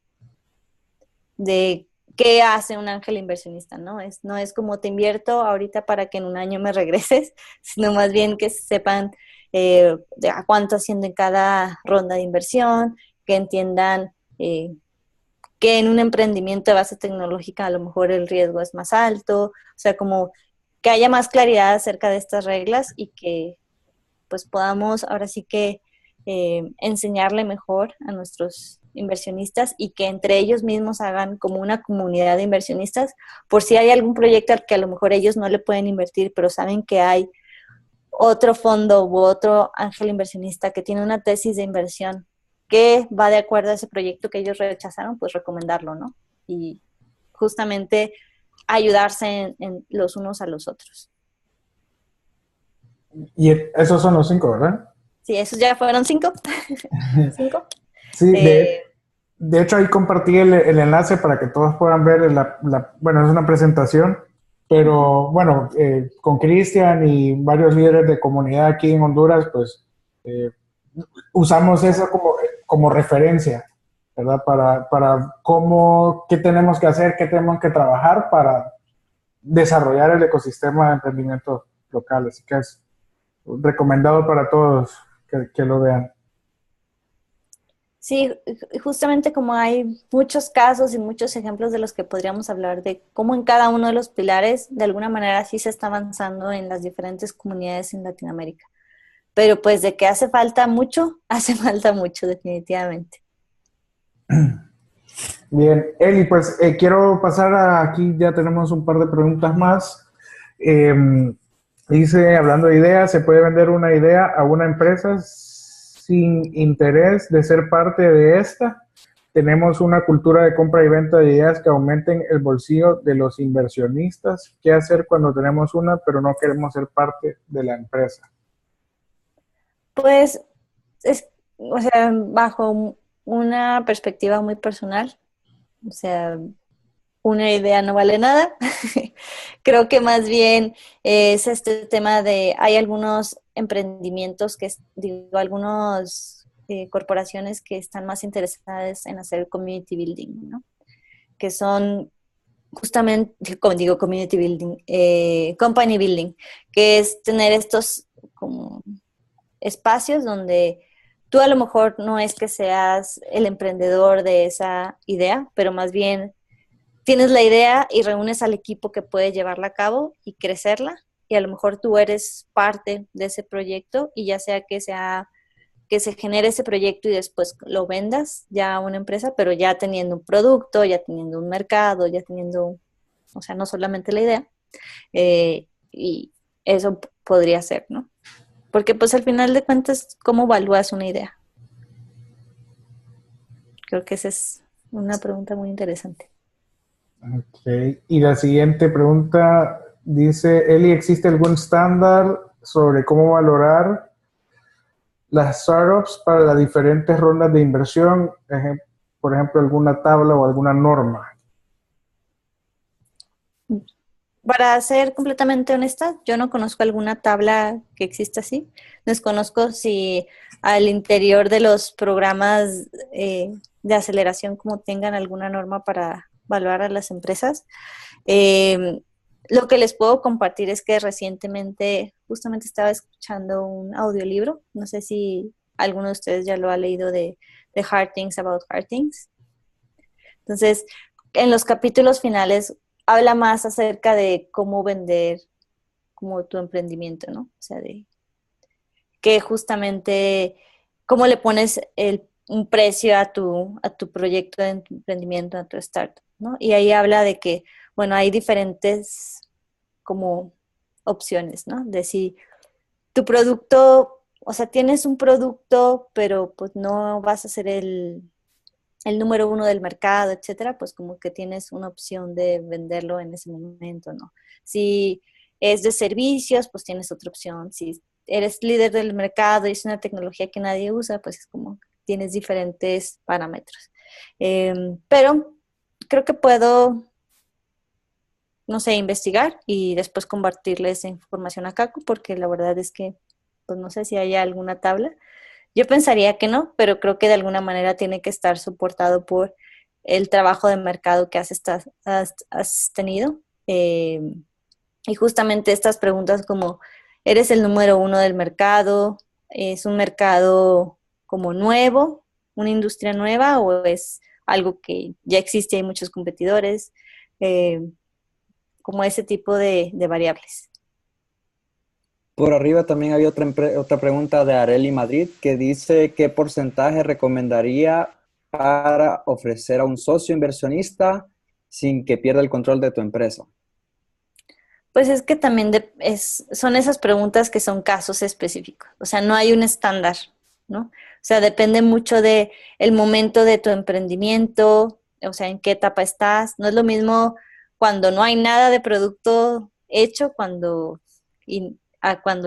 qué hace un ángel inversionista, ¿no? No es como te invierto ahorita para que en un año me regreses, sino más bien que sepan a cuánto asciende cada ronda de inversión, que entiendan que en un emprendimiento de base tecnológica a lo mejor el riesgo es más alto, o sea, como que haya más claridad acerca de estas reglas y que pues podamos ahora sí que enseñarle mejor a nuestros inversionistas y que entre ellos mismos hagan como una comunidad de inversionistas por si hay algún proyecto al que a lo mejor ellos no le pueden invertir, pero saben que hay otro fondo u otro ángel inversionista que tiene una tesis de inversión que va de acuerdo a ese proyecto que ellos rechazaron, pues recomendarlo, ¿no? Y justamente ayudarse en los unos a los otros. Y esos son los 5, ¿verdad? Sí, esos ya fueron 5. 5. Sí, de hecho ahí compartí el enlace para que todos puedan ver, bueno, es una presentación, pero bueno, con Cristian y varios líderes de comunidad aquí en Honduras, pues usamos eso como referencia, ¿verdad? Para qué tenemos que hacer, qué tenemos que trabajar para desarrollar el ecosistema de emprendimiento local. Así que es recomendado para todos que lo vean. Sí, justamente como hay muchos casos y muchos ejemplos de los que podríamos hablar de cómo en cada uno de los pilares, de alguna manera sí se está avanzando en las diferentes comunidades en Latinoamérica. Pero pues de que hace falta mucho, hace falta mucho definitivamente. Bien, Eli, pues quiero pasar aquí, ya tenemos un par de preguntas más. Dice, hablando de ideas, ¿se puede vender una idea a una empresa sin interés de ser parte de esta? Tenemos una cultura de compra y venta de ideas que aumenten el bolsillo de los inversionistas. ¿Qué hacer cuando tenemos una, pero no queremos ser parte de la empresa? Pues, o sea, bajo una perspectiva muy personal, o sea, una idea no vale nada. Creo que más bien es este tema de, hay algunos emprendimientos algunos corporaciones que están más interesadas en hacer community building, ¿no? Que son justamente, como digo, community building, company building, que es tener estos como espacios donde tú a lo mejor no es que seas el emprendedor de esa idea, pero más bien tienes la idea y reúnes al equipo que puede llevarla a cabo y crecerla, y a lo mejor tú eres parte de ese proyecto y ya sea que se genere ese proyecto y después lo vendas ya a una empresa, pero ya teniendo un producto, ya teniendo un mercado, ya teniendo, o sea, no solamente la idea, y eso podría ser, ¿no? Porque pues al final de cuentas, ¿cómo evalúas una idea? Creo que esa es una pregunta muy interesante. Ok, y la siguiente pregunta dice, Eli, ¿existe algún estándar sobre cómo valorar las startups para las diferentes rondas de inversión, por ejemplo, alguna tabla o alguna norma. Para ser completamente honesta, yo no conozco alguna tabla que exista así. Desconozco si al interior de los programas de aceleración como tengan alguna norma para evaluar a las empresas. Lo que les puedo compartir es que recientemente justamente estaba escuchando un audiolibro. No sé si alguno de ustedes ya lo ha leído de Hard Things About Hard Things. Entonces, en los capítulos finales habla más acerca de cómo vender como tu emprendimiento, ¿no? O sea, de que justamente cómo le pones un precio a tu proyecto de emprendimiento, a tu startup, ¿no? Y ahí habla de que, bueno, hay diferentes como opciones, ¿no? De si tu producto, o sea, tienes un producto, pero pues no vas a ser el número uno del mercado, etcétera, pues como que tienes una opción de venderlo en ese momento, ¿no? Si es de servicios, pues tienes otra opción. Si eres líder del mercado y es una tecnología que nadie usa, pues es como tienes diferentes parámetros. Pero creo que puedo, no sé, investigar y después compartirles esa información a Kaku, porque la verdad es que, pues no sé si hay alguna tabla. Yo pensaría que no, pero creo que de alguna manera tiene que estar soportado por el trabajo de mercado que has tenido. Y justamente estas preguntas como, ¿eres el número uno del mercado? ¿Es un mercado como nuevo, una industria nueva o es algo que ya existe y hay muchos competidores? Como ese tipo de variables. Por arriba también había otra pregunta de Areli Madrid que dice ¿qué porcentaje recomendaría para ofrecer a un socio inversionista sin que pierda el control de tu empresa? Pues es que también son esas preguntas que son casos específicos. O sea, no hay un estándar, ¿no? O sea, depende mucho de el momento de tu emprendimiento, o sea, en qué etapa estás. No es lo mismo cuando no hay nada de producto hecho, cuando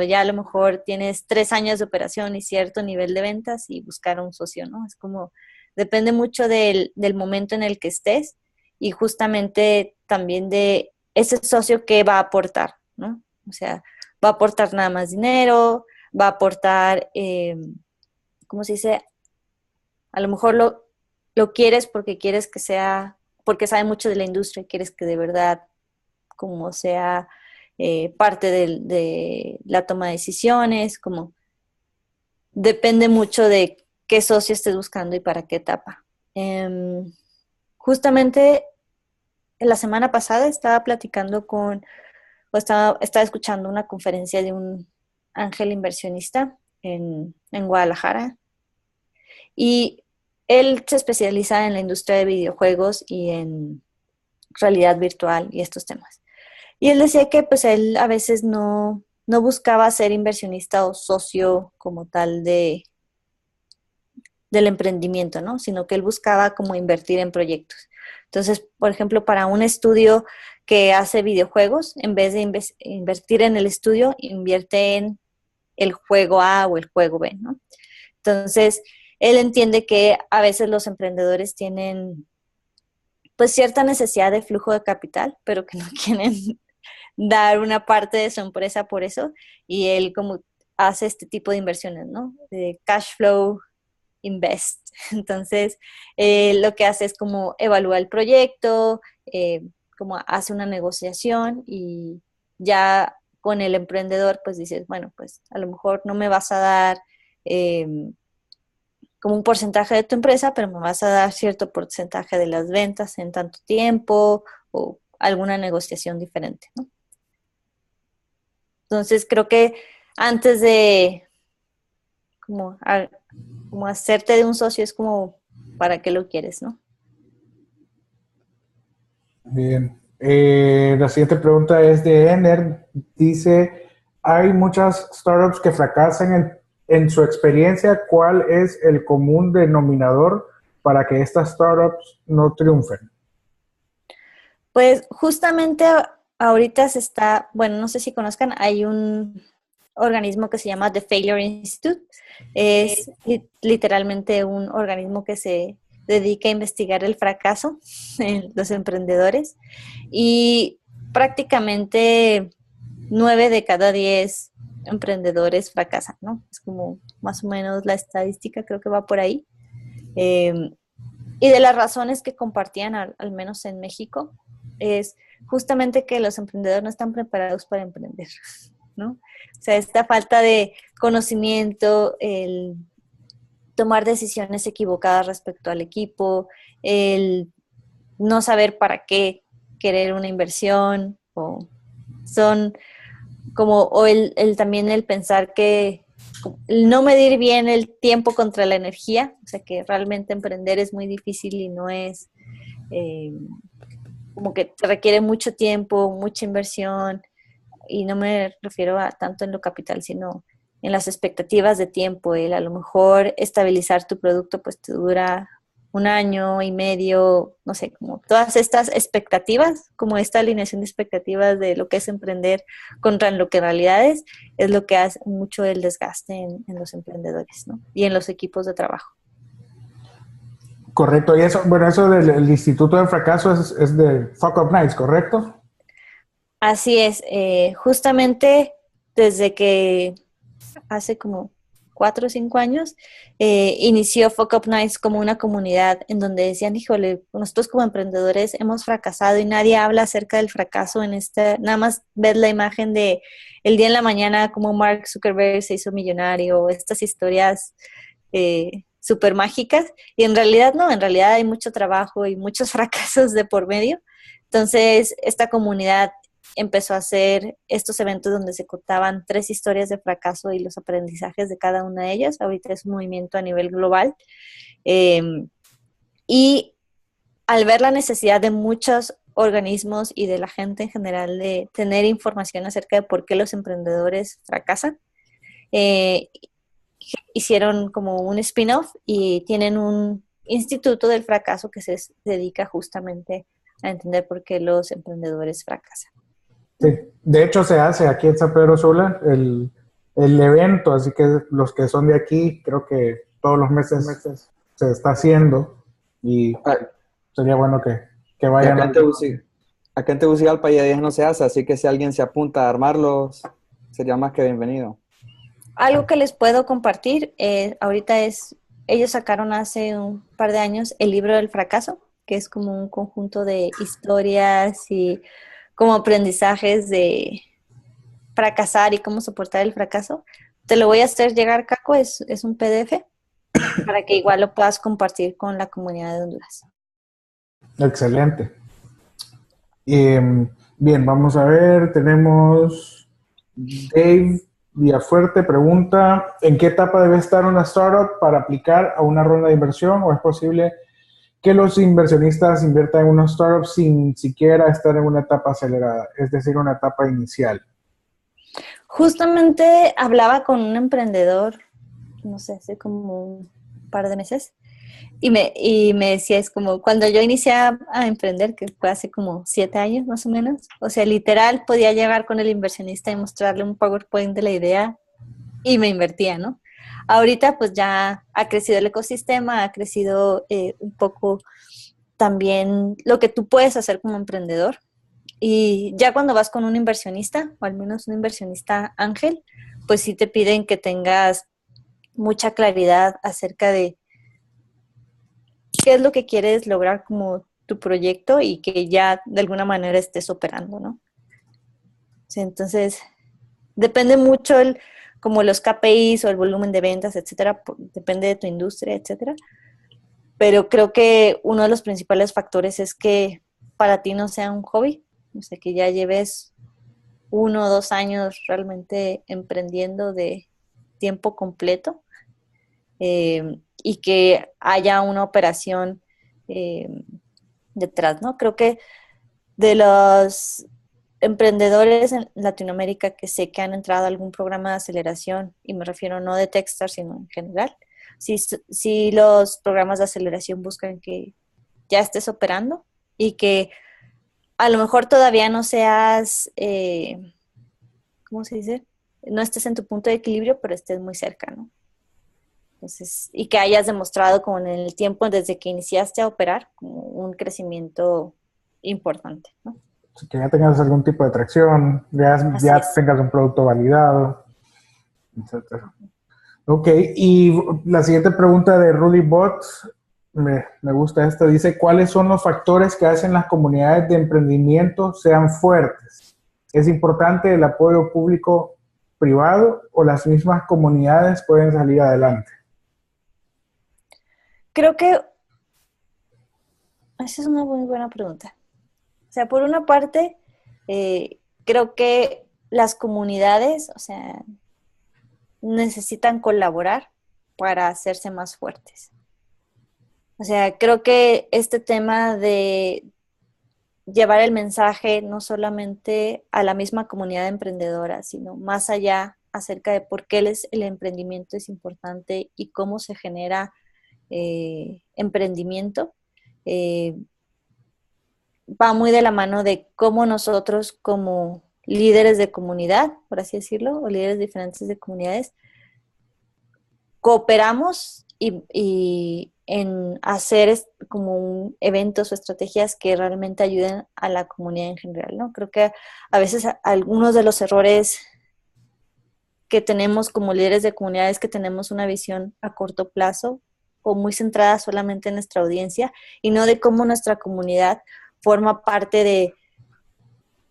ya a lo mejor tienes 3 años de operación y cierto nivel de ventas y buscar a un socio, ¿no? Es como, depende mucho del momento en el que estés y justamente también de ese socio que va a aportar, ¿no? O sea, va a aportar nada más dinero, va a aportar, ¿cómo se dice? A lo mejor lo quieres porque quieres que sea, porque sabe mucho de la industria, quieres que de verdad como sea parte de la toma de decisiones, como depende mucho de qué socio estés buscando y para qué etapa. Justamente la semana pasada estaba platicando estaba escuchando una conferencia de un ángel inversionista en Guadalajara y él se especializa en la industria de videojuegos y en realidad virtual y estos temas. Y él decía que pues él a veces no buscaba ser inversionista o socio como tal del emprendimiento, ¿no? Sino que él buscaba como invertir en proyectos. Entonces, por ejemplo, para un estudio que hace videojuegos, en vez de invertir en el estudio, invierte en el juego A o el juego B, ¿no? Entonces, él entiende que a veces los emprendedores tienen pues cierta necesidad de flujo de capital, pero que no quieren dar una parte de su empresa por eso, y él como hace este tipo de inversiones, ¿no? De cash flow invest. Entonces, lo que hace es como evalúa el proyecto, como hace una negociación y ya con el emprendedor, pues dices, bueno, pues a lo mejor no me vas a dar como un porcentaje de tu empresa, pero me vas a dar cierto porcentaje de las ventas en tanto tiempo o alguna negociación diferente, ¿no? Entonces, creo que antes de como, como hacerte de un socio es como, ¿para qué lo quieres, no? Bien. La siguiente pregunta es de Ener. Dice, hay muchas startups que fracasan en su experiencia. ¿Cuál es el común denominador para que estas startups no triunfen? Pues justamente ahorita bueno, no sé si conozcan, hay organismo que se llama The Failure Institute. Es literalmente un organismo que se dedica a investigar el fracaso en los emprendedores y prácticamente 9 de cada 10 emprendedores fracasan, ¿no? Es como más o menos la estadística, creo que va por ahí. Y de las razones que compartían, al menos en México, es justamente que los emprendedores no están preparados para emprender, ¿no? O sea, esta falta de conocimiento, el tomar decisiones equivocadas respecto al equipo, el no saber para qué querer una inversión, o son como, o también el pensar que el no medir bien el tiempo contra la energía, o sea que realmente emprender es muy difícil y no es como que te requiere mucho tiempo, mucha inversión, y no me refiero a tanto en lo capital, sino en las expectativas de tiempo. A lo mejor estabilizar tu producto pues te dura 1 año y medio, no sé, como todas estas expectativas, como esta alineación de expectativas de lo que es emprender contra lo que en realidad es lo que hace mucho el desgaste en los emprendedores, ¿no? Y en los equipos de trabajo. Correcto, y eso, bueno, eso del el Instituto del Fracaso es de Fuck Up Nights, ¿correcto? Así es, justamente desde que hace como 4 o 5 años, inició Fuck Up Nights como una comunidad en donde decían, híjole, nosotros como emprendedores hemos fracasado y nadie habla acerca del fracaso en nada más ves la imagen de el día en la mañana como Mark Zuckerberg se hizo millonario, estas historias súper mágicas, y en realidad no, en realidad hay mucho trabajo y muchos fracasos de por medio. Entonces, esta comunidad empezó a hacer estos eventos donde se contaban 3 historias de fracaso y los aprendizajes de cada una de ellas. Ahorita es un movimiento a nivel global. Y al ver la necesidad de muchos organismos y de la gente en general de tener información acerca de por qué los emprendedores fracasan, hicieron como un spin-off y tienen un instituto del fracaso que se dedica justamente a entender por qué los emprendedores fracasan. Sí, de hecho se hace aquí en San Pedro Sula el evento, así que los que son de aquí, creo que todos los meses se está haciendo y sería bueno que vayan. Acá en Tegucigalpa ya no se hace, así que si alguien se apunta a armarlos, sería más que bienvenido. Algo que les puedo compartir, ahorita ellos sacaron hace un par de años el libro del fracaso, que es como un conjunto de historias y como aprendizajes de fracasar y cómo soportar el fracaso. Te lo voy a hacer llegar, Caco, es un PDF para que igual lo puedas compartir con la comunidad de Honduras. Excelente. Bien, vamos a ver, tenemos Dave Villafuerte pregunta, ¿en qué etapa debe estar una startup para aplicar a una ronda de inversión? ¿O es posible que los inversionistas inviertan en una startup sin siquiera estar en una etapa acelerada, es decir, una etapa inicial? Justamente hablaba con un emprendedor, no sé, hace como un par de meses, y me decía, es como cuando yo inicié a emprender, que fue hace como 7 años más o menos, o sea, literal podía llegar con el inversionista y mostrarle un PowerPoint de la idea y me invertía, ¿no? Ahorita pues ya ha crecido el ecosistema, ha crecido un poco también lo que tú puedes hacer como emprendedor. Y ya cuando vas con un inversionista, o al menos un inversionista ángel, pues sí te piden que tengas mucha claridad acerca de qué es lo que quieres lograr como tu proyecto y que ya de alguna manera estés operando, ¿no? Sí, entonces, depende mucho como los KPIs o el volumen de ventas, etcétera, depende de tu industria, etcétera. Pero creo que uno de los principales factores es que para ti no sea un hobby, o sea, que ya lleves 1 o 2 años realmente emprendiendo de tiempo completo, y que haya una operación detrás, ¿no? Creo que de los emprendedores en Latinoamérica que sé que han entrado a algún programa de aceleración, y me refiero no de Techstars, sino en general, si los programas de aceleración buscan que ya estés operando y que a lo mejor todavía no seas, ¿cómo se dice? no estés en tu punto de equilibrio, pero estés muy cerca, ¿no? Entonces, y que hayas demostrado como en el tiempo desde que iniciaste a operar como un crecimiento importante, ¿no? Que ya tengas algún tipo de tracción, Así ya es. tengas un producto validado, etcétera. Ok, y la siguiente pregunta de Rudy Bot, me gusta esta, dice, ¿cuáles son los factores que hacen las comunidades de emprendimiento sean fuertes? ¿Es importante el apoyo público-privado o las mismas comunidades pueden salir adelante? Creo que esa es una muy buena pregunta. O sea, por una parte, creo que las comunidades, o sea, necesitan colaborar para hacerse más fuertes. O sea, creo que este tema de llevar el mensaje no solamente a la misma comunidad emprendedora, sino más allá acerca de por qué el emprendimiento es importante y cómo se genera emprendimiento, eh, va muy de la mano de cómo nosotros como líderes de comunidad, por así decirlo, o líderes diferentes de comunidades, cooperamos y en hacer como eventos o estrategias que realmente ayuden a la comunidad en general, ¿no? Creo que a veces algunos de los errores que tenemos como líderes de comunidades es que tenemos una visión a corto plazo o muy centrada solamente en nuestra audiencia y no de cómo nuestra comunidad forma parte de,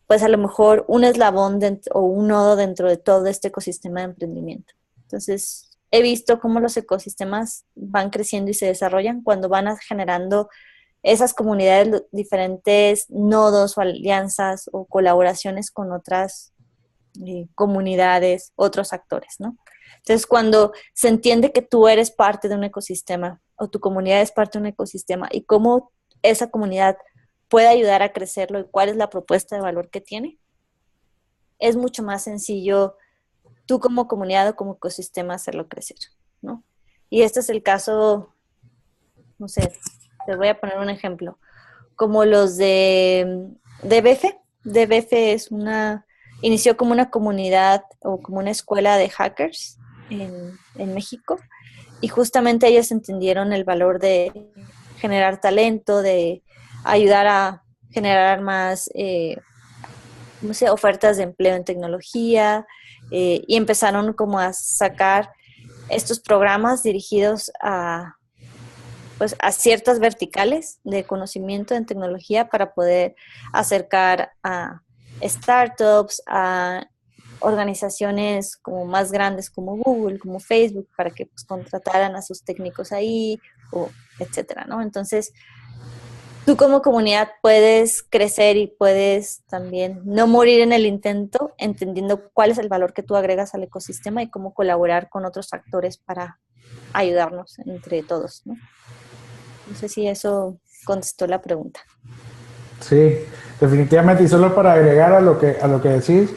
pues a lo mejor un eslabón o un nodo dentro de todo este ecosistema de emprendimiento. Entonces, he visto cómo los ecosistemas van creciendo y se desarrollan cuando van generando esas comunidades, diferentes nodos o alianzas o colaboraciones con otras comunidades, otros actores, ¿no? Entonces, cuando se entiende que tú eres parte de un ecosistema o tu comunidad es parte de un ecosistema y cómo esa comunidad puede ayudar a crecerlo y cuál es la propuesta de valor que tiene, es mucho más sencillo tú como comunidad o como ecosistema hacerlo crecer, ¿no? Y este es el caso, no sé, te voy a poner un ejemplo, como los de DBF. DBF inició como una comunidad o como una escuela de hackers en México y justamente ellos entendieron el valor de generar talento, de ayudar a generar más no sé, ofertas de empleo en tecnología y empezaron como a sacar estos programas dirigidos pues, a ciertas verticales de conocimiento en tecnología para poder acercar a startups, a organizaciones como más grandes como Google, como Facebook, para que pues, contrataran a sus técnicos ahí, o etcétera, ¿no? Entonces, tú como comunidad puedes crecer y puedes también no morir en el intento, entendiendo cuál es el valor que tú agregas al ecosistema y cómo colaborar con otros actores para ayudarnos entre todos, ¿no? No sé si eso contestó la pregunta. Sí, definitivamente. Y solo para agregar a lo que decís,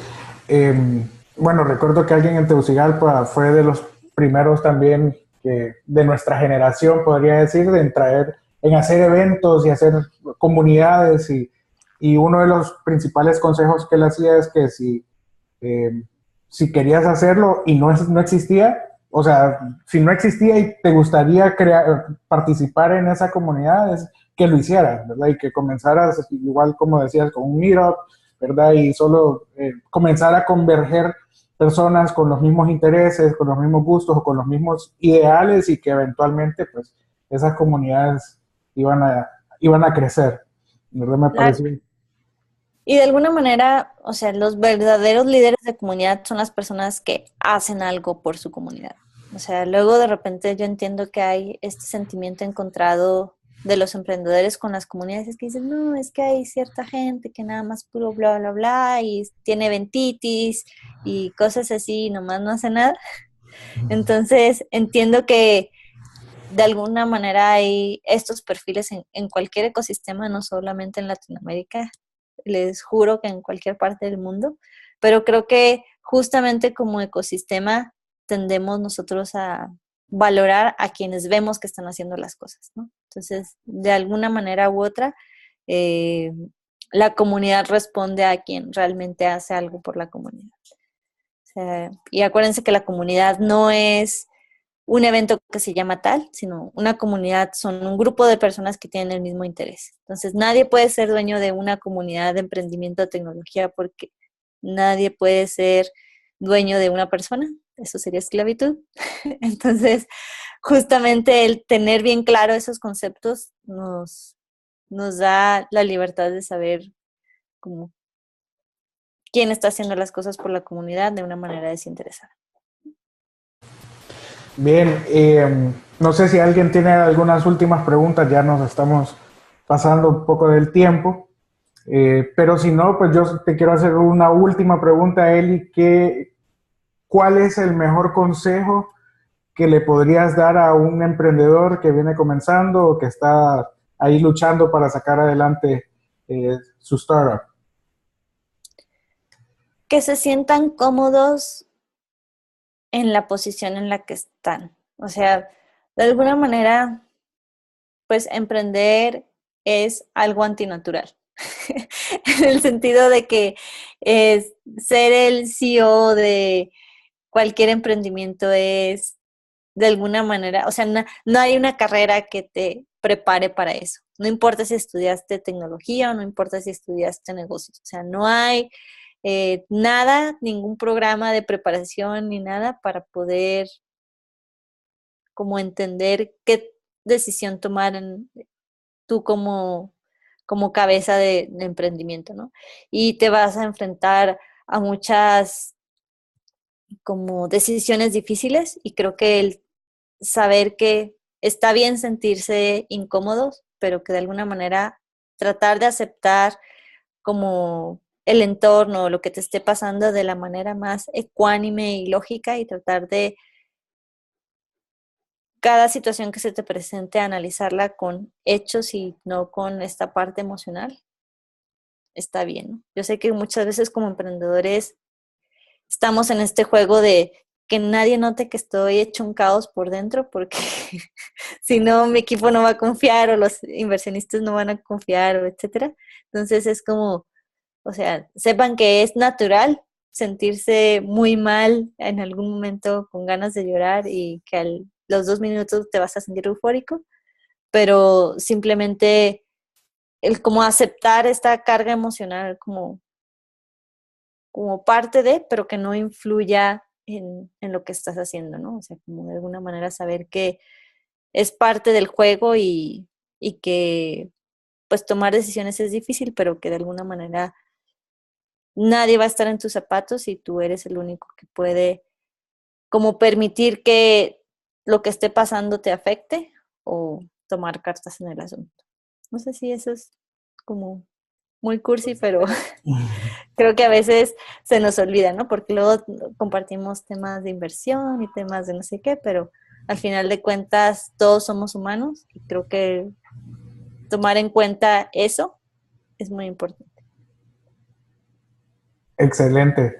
bueno, recuerdo que alguien en Tegucigalpa fue de los primeros también de nuestra generación, podría decir, en hacer eventos y hacer comunidades. Y uno de los principales consejos que él hacía es que si querías hacerlo y no existía, o sea, si no existía y te gustaría participar en esa comunidad, es que lo hicieras, ¿verdad? Y que comenzaras, igual como decías, con un meetup, ¿verdad? Y solo comenzar a converger personas con los mismos intereses, con los mismos gustos o con los mismos ideales y que eventualmente, pues, esas comunidades iban a crecer, ¿verdad? Me Claro. parece. Y de alguna manera, o sea, los verdaderos líderes de comunidad son las personas que hacen algo por su comunidad. O sea, luego de repente yo entiendo que hay este sentimiento encontrado de los emprendedores con las comunidades que dicen, no, es que hay cierta gente que nada más puro bla, bla, bla, y tiene eventitis y cosas así, y nomás no hace nada. Entonces, entiendo que de alguna manera hay estos perfiles en cualquier ecosistema, no solamente en Latinoamérica, les juro que en cualquier parte del mundo, pero creo que justamente como ecosistema tendemos nosotros a valorar a quienes vemos que están haciendo las cosas, ¿no? Entonces, de alguna manera u otra, eh, la comunidad responde a quien realmente hace algo por la comunidad. O Y acuérdense que la comunidad no es un evento que se llama tal, sino una comunidad son un grupo de personas que tienen el mismo interés. Entonces, nadie puede ser dueño de una comunidad de emprendimiento de tecnología porque nadie puede ser dueño de una persona. Eso sería esclavitud. Entonces, justamente el tener bien claro esos conceptos nos da la libertad de saber cómo quién está haciendo las cosas por la comunidad de una manera desinteresada. Bien, no sé si alguien tiene algunas últimas preguntas, ya nos estamos pasando un poco del tiempo, pero si no, pues yo te quiero hacer una última pregunta, Eli, ¿cuál es el mejor consejo que le podrías dar a un emprendedor que viene comenzando o que está ahí luchando para sacar adelante su startup? Que se sientan cómodos en la posición en la que están. O sea, de alguna manera, pues emprender es algo antinatural. En el sentido de que ser el CEO de cualquier emprendimiento es de alguna manera, o sea, no hay una carrera que te prepare para eso. No importa si estudiaste tecnología o no importa si estudiaste negocios. O sea, no hay nada, ningún programa de preparación ni nada para poder como entender qué decisión tomar tú como cabeza de emprendimiento, ¿no? Y te vas a enfrentar a muchas como decisiones difíciles y creo que el saber que está bien sentirse incómodos, pero que de alguna manera tratar de aceptar como el entorno, lo que te esté pasando de la manera más ecuánime y lógica y tratar de cada situación que se te presente, analizarla con hechos y no con esta parte emocional, está bien, ¿no? Yo sé que muchas veces como emprendedores estamos en este juego de que nadie note que estoy hecho un caos por dentro porque si no mi equipo no va a confiar o los inversionistas no van a confiar o etcétera. Entonces es como, o sea, sepan que es natural sentirse muy mal en algún momento con ganas de llorar y que los 2 minutos te vas a sentir eufórico, pero simplemente el como aceptar esta carga emocional como parte de, pero que no influya en lo que estás haciendo, ¿no? O sea, como de alguna manera saber que es parte del juego y que pues tomar decisiones es difícil, pero que de alguna manera nadie va a estar en tus zapatos y tú eres el único que puede como permitir que lo que esté pasando te afecte o tomar cartas en el asunto. No sé si eso es como muy cursi, pero creo que a veces se nos olvida, ¿no? Porque luego compartimos temas de inversión y temas de no sé qué, pero al final de cuentas todos somos humanos y creo que tomar en cuenta eso es muy importante. Excelente.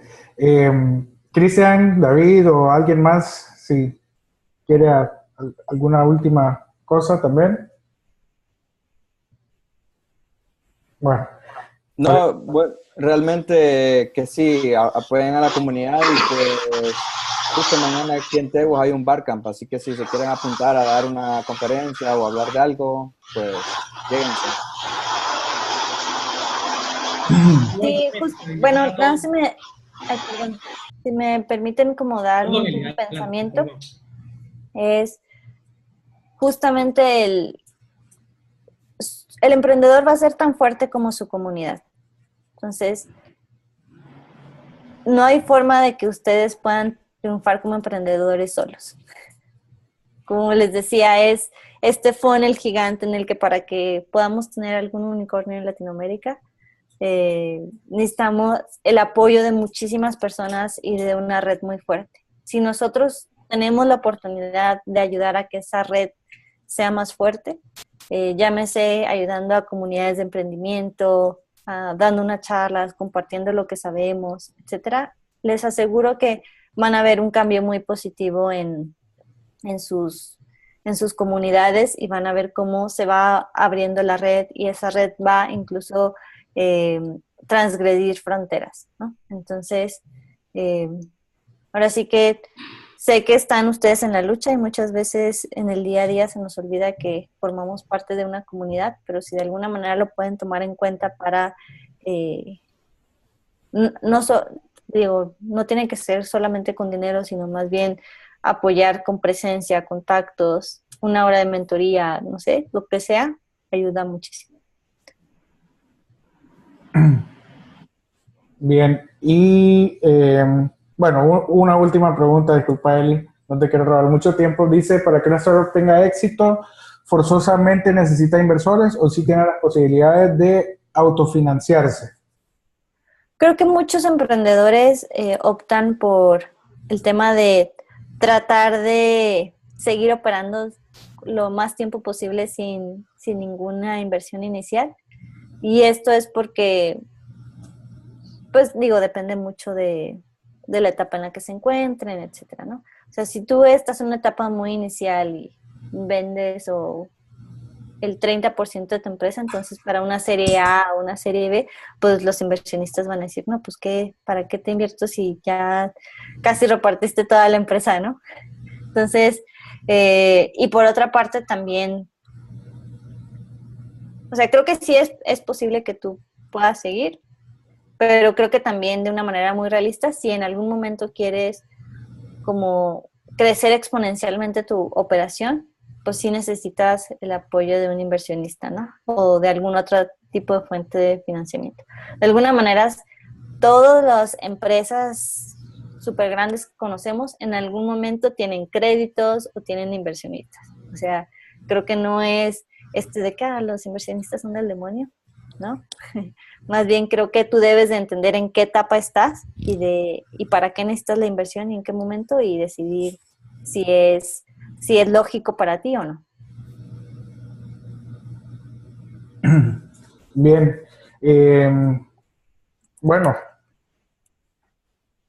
Cristian, David o alguien más, si quiere alguna última cosa también. Bueno. No, bueno, realmente que sí, apoyen a la comunidad y pues justo mañana aquí en Teguas hay un barcamp, así que si se quieren apuntar a dar una conferencia o hablar de algo, pues lléguense. Sí, bueno, nada, si me permiten como dar un último pensamiento, es justamente el emprendedor va a ser tan fuerte como su comunidad. Entonces, no hay forma de que ustedes puedan triunfar como emprendedores solos. Como les decía, es este funnel gigante en el que para que podamos tener algún unicornio en Latinoamérica, necesitamos el apoyo de muchísimas personas y de una red muy fuerte. Si nosotros tenemos la oportunidad de ayudar a que esa red sea más fuerte, llámese ayudando a comunidades de emprendimiento, dando unas charlas, compartiendo lo que sabemos, etcétera, les aseguro que van a ver un cambio muy positivo en sus comunidades y van a ver cómo se va abriendo la red y esa red va incluso transgredir fronteras, ¿no? Entonces, Ahora sí que sé que están ustedes en la lucha y muchas veces en el día a día se nos olvida que formamos parte de una comunidad, pero si de alguna manera lo pueden tomar en cuenta para, no, digo, no tiene que ser solamente con dinero, sino más bien apoyar con presencia, contactos, una hora de mentoría, no sé, lo que sea, ayuda muchísimo. Bien, y bueno, una última pregunta, disculpa Eli, no te quiero robar mucho tiempo. Dice, para que una startup tenga éxito, ¿forzosamente necesita inversores o sí tiene las posibilidades de autofinanciarse? Creo que muchos emprendedores optan por el tema de tratar de seguir operando lo más tiempo posible sin ninguna inversión inicial. Y esto es porque, pues digo, depende mucho de la etapa en la que se encuentren, etcétera, ¿no? O sea, si tú estás en una etapa muy inicial y vendes o el 30% de tu empresa, entonces para una serie A o una serie B, pues los inversionistas van a decir, no, pues ¿qué? ¿Para qué te invierto si ya casi repartiste toda la empresa, ¿no? Entonces, y por otra parte también, o sea, creo que sí es posible que tú puedas seguir, pero creo que también de una manera muy realista, si en algún momento quieres como crecer exponencialmente tu operación, pues sí necesitas el apoyo de un inversionista, ¿no? O de algún otro tipo de fuente de financiamiento. De alguna manera, todas las empresas súper grandes que conocemos en algún momento tienen créditos o tienen inversionistas. O sea, creo que no es de que los inversionistas son del demonio, ¿no? Más bien creo que tú debes de entender en qué etapa estás y para qué necesitas la inversión y en qué momento y decidir si es lógico para ti o no. Bien, bueno,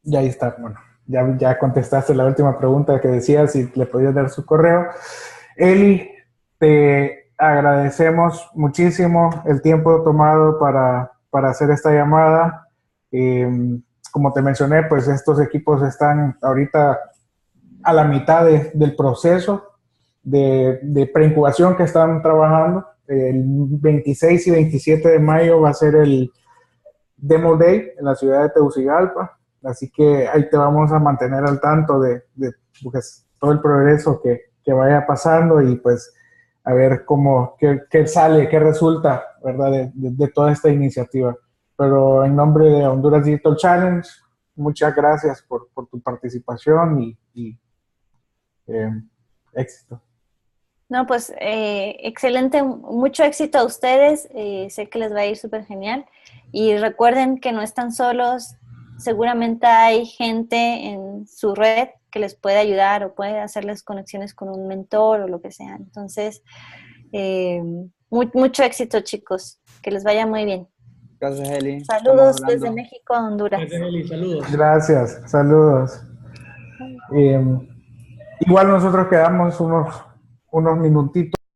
ya ahí está, bueno, ya contestaste la última pregunta que decía si le podías dar su correo. Eli, te agradecemos muchísimo el tiempo tomado para hacer esta llamada. Como te mencioné, pues estos equipos están ahorita a la mitad del proceso de preincubación que están trabajando. El 26 y 27 de mayo va a ser el Demo Day en la ciudad de Tegucigalpa, así que ahí te vamos a mantener al tanto de pues, todo el progreso que vaya pasando y pues a ver qué sale, qué resulta, ¿verdad? De toda esta iniciativa. Pero en nombre de Honduras Digital Challenge, muchas gracias por tu participación y éxito. No, pues excelente, mucho éxito a ustedes, sé que les va a ir súper genial y recuerden que no están solos, seguramente hay gente en su red que les puede ayudar o puede hacerles conexiones con un mentor o lo que sea. Entonces, mucho éxito chicos, que les vaya muy bien. Gracias, Eli. Saludos desde México a Honduras. Gracias, Eli. Saludos. Gracias, saludos. Igual nosotros quedamos unos minutitos.